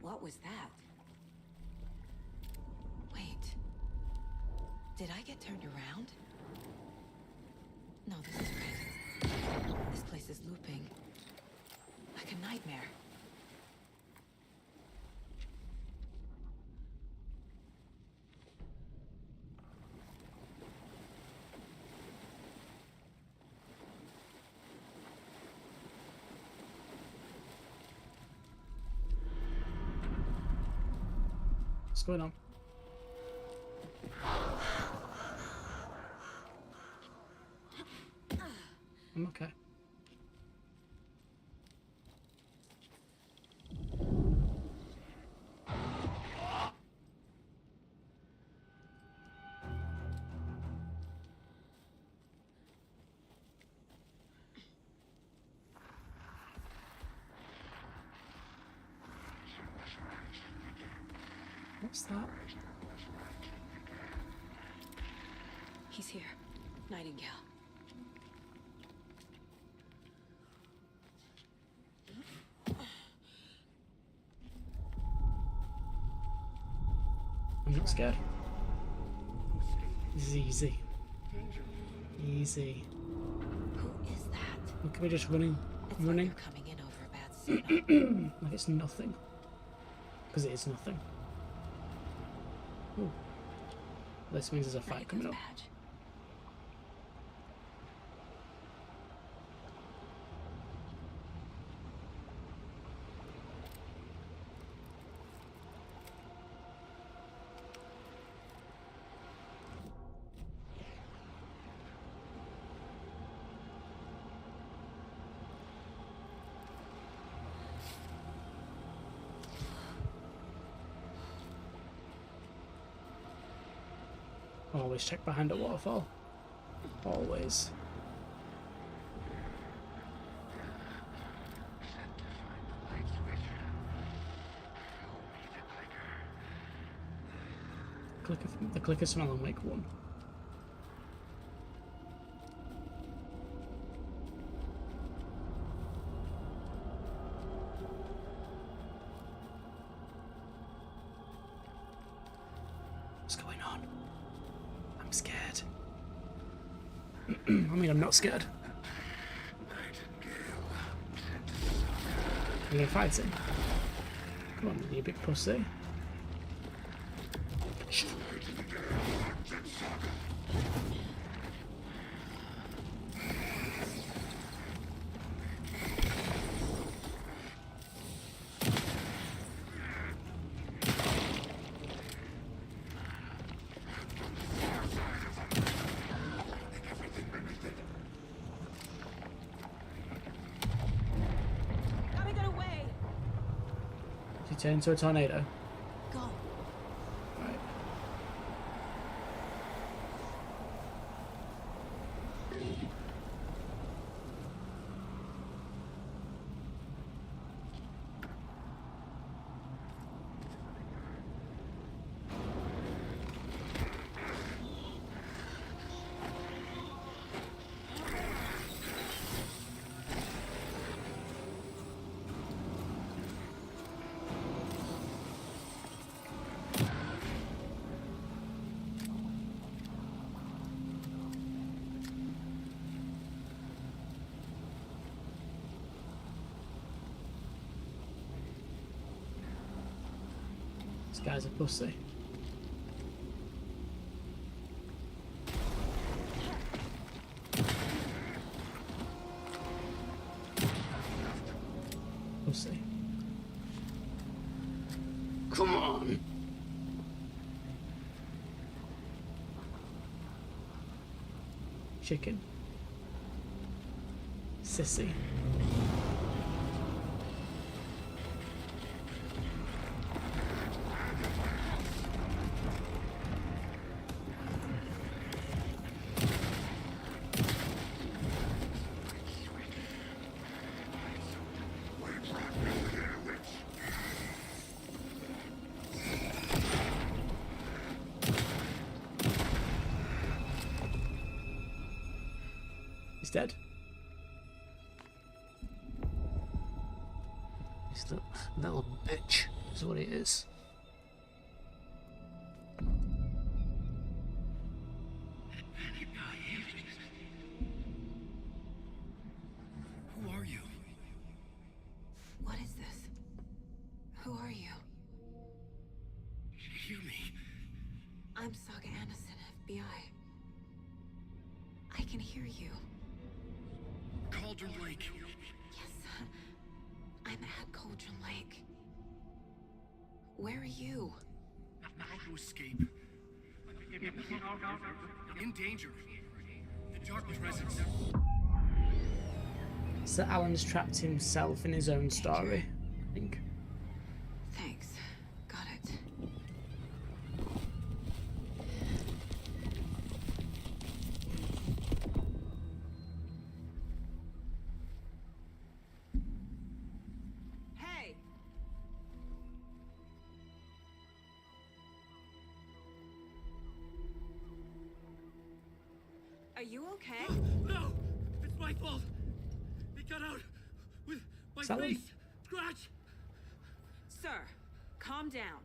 What was that? Wait. Did I get turned around? No, this is right. This place is looping. Like a nightmare. What's going on? I'm okay. What's that? He's here. Nightingale. I'm not scared. This is easy. Easy. Who is that? Look at me just running. It's Running. like you're coming in over a bad signal. Like it's nothing. Because it is nothing. Ooh. This means there's a fight coming up. Badge. Always check behind a waterfall. Always. The clicker smell on Wake 1. What's going on? I'm scared. I mean, I'm not scared. I'm gonna fight him. Come on, you big pussy. Gotta get away! She turned into a tornado. Go. Right. This guy's a pussy. Pussy. Come on. Chicken. Sissy. He's dead. He's the little bitch, is what he is. Who are you? What is this? Who are you? Hear me. I'm Saga Anderson, FBI. I can hear you. Cauldron Lake. Yes, I'm at Cauldron Lake. Where are you? How to escape. In danger. The Dark Presence. So Alan's trapped himself in his own story, I think. Thanks. Got it. Hey! Are you okay? No! It's my fault! It got out with my Salad. face! Scratch! Sir, calm down.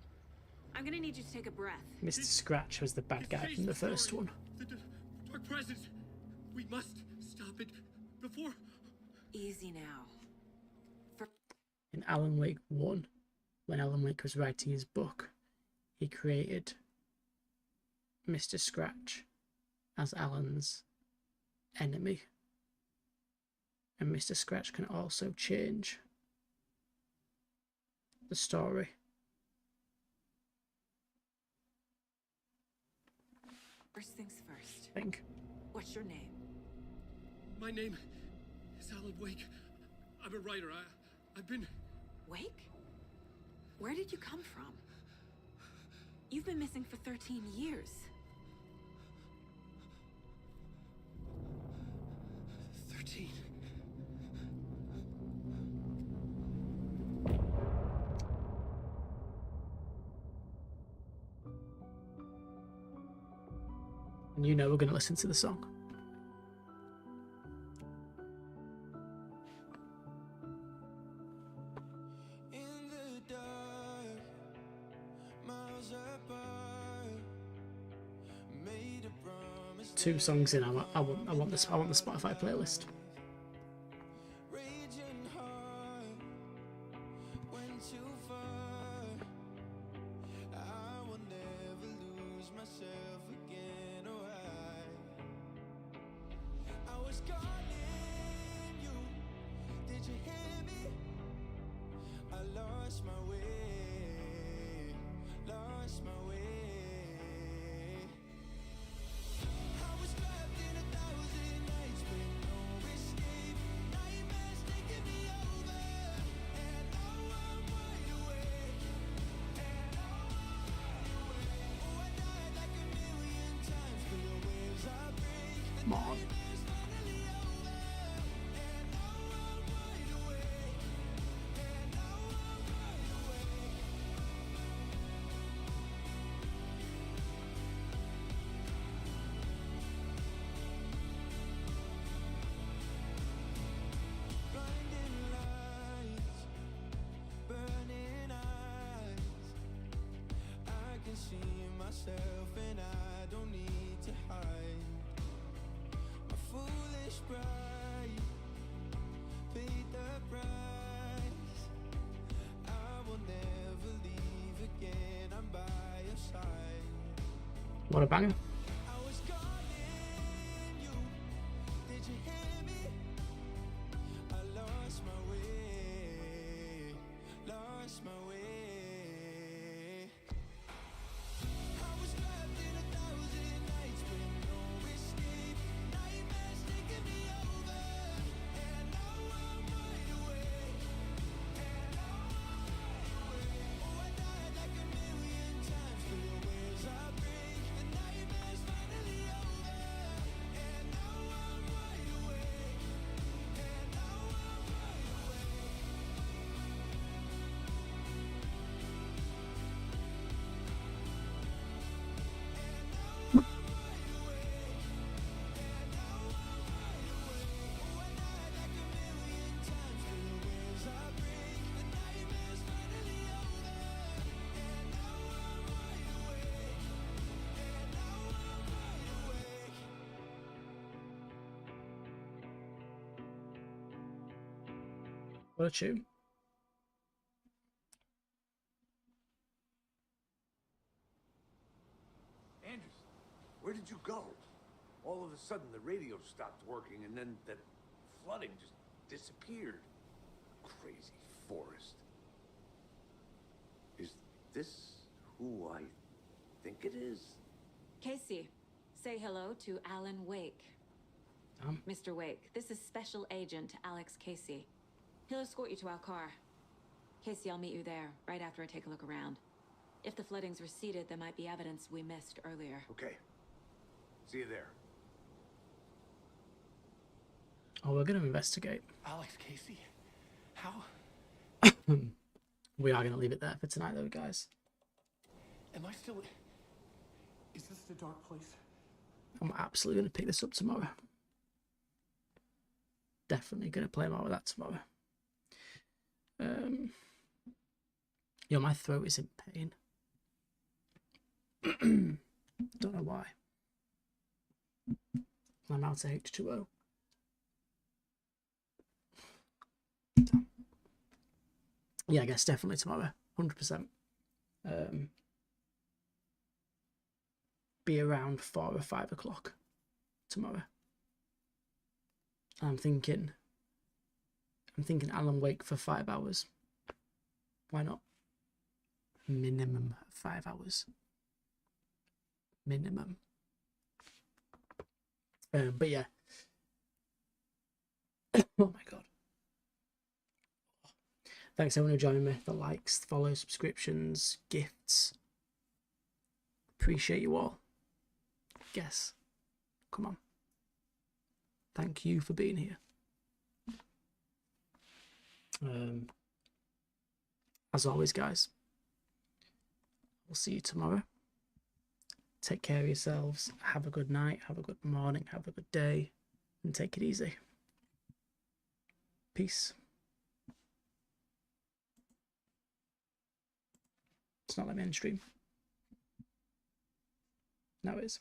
I'm gonna need you to take a breath. Mr. Scratch was the bad guy from the first one. The Dark Presence! We must stop it before... Easy now. In Alan Wake 1, when Alan Wake was writing his book, he created Mr. Scratch as Alan's enemy. And Mr. Scratch can also change the story. First things first. I think. What's your name? My name is Alan Wake. I'm a writer. I've been... Wake? Where did you come from? You've been missing for 13 years. 13. And you know we're going to listen to the song. Two songs in, I want the Spotify playlist. Come on. What a banger. What a tune. Andrews, where did you go? All of a sudden, the radio stopped working, and then that flooding just disappeared. Crazy forest. Is this who I think it is? Casey, say hello to Alan Wake. Mr. Wake, this is Special Agent Alex Casey. He'll escort you to our car. Casey, I'll meet you there, right after I take a look around. If the flooding's receded, there might be evidence we missed earlier. Okay. See you there. Oh, we're going to investigate. Alex Casey? How? We are going to leave it there for tonight, though, guys. Am I still... Is this the dark place? I'm absolutely going to pick this up tomorrow. Definitely going to play more with that tomorrow. Yo, my throat is in pain. Don't know why. I'm out of H2O. Yeah, I guess definitely tomorrow. 100%. Be around 4 or 5 o'clock tomorrow. I'm thinking Alan Wake for 5 hours. Why not? Minimum 5 hours. Minimum. But yeah. Oh my god. Thanks everyone who joined me. The likes, follows, subscriptions, gifts. Appreciate you all. Guess. Come on. Thank you for being here. As always, guys, we'll see you tomorrow. Take care of yourselves. Have a good night. Have a good morning. Have a good day. And take it easy. Peace. It's not like mainstream. Now it is.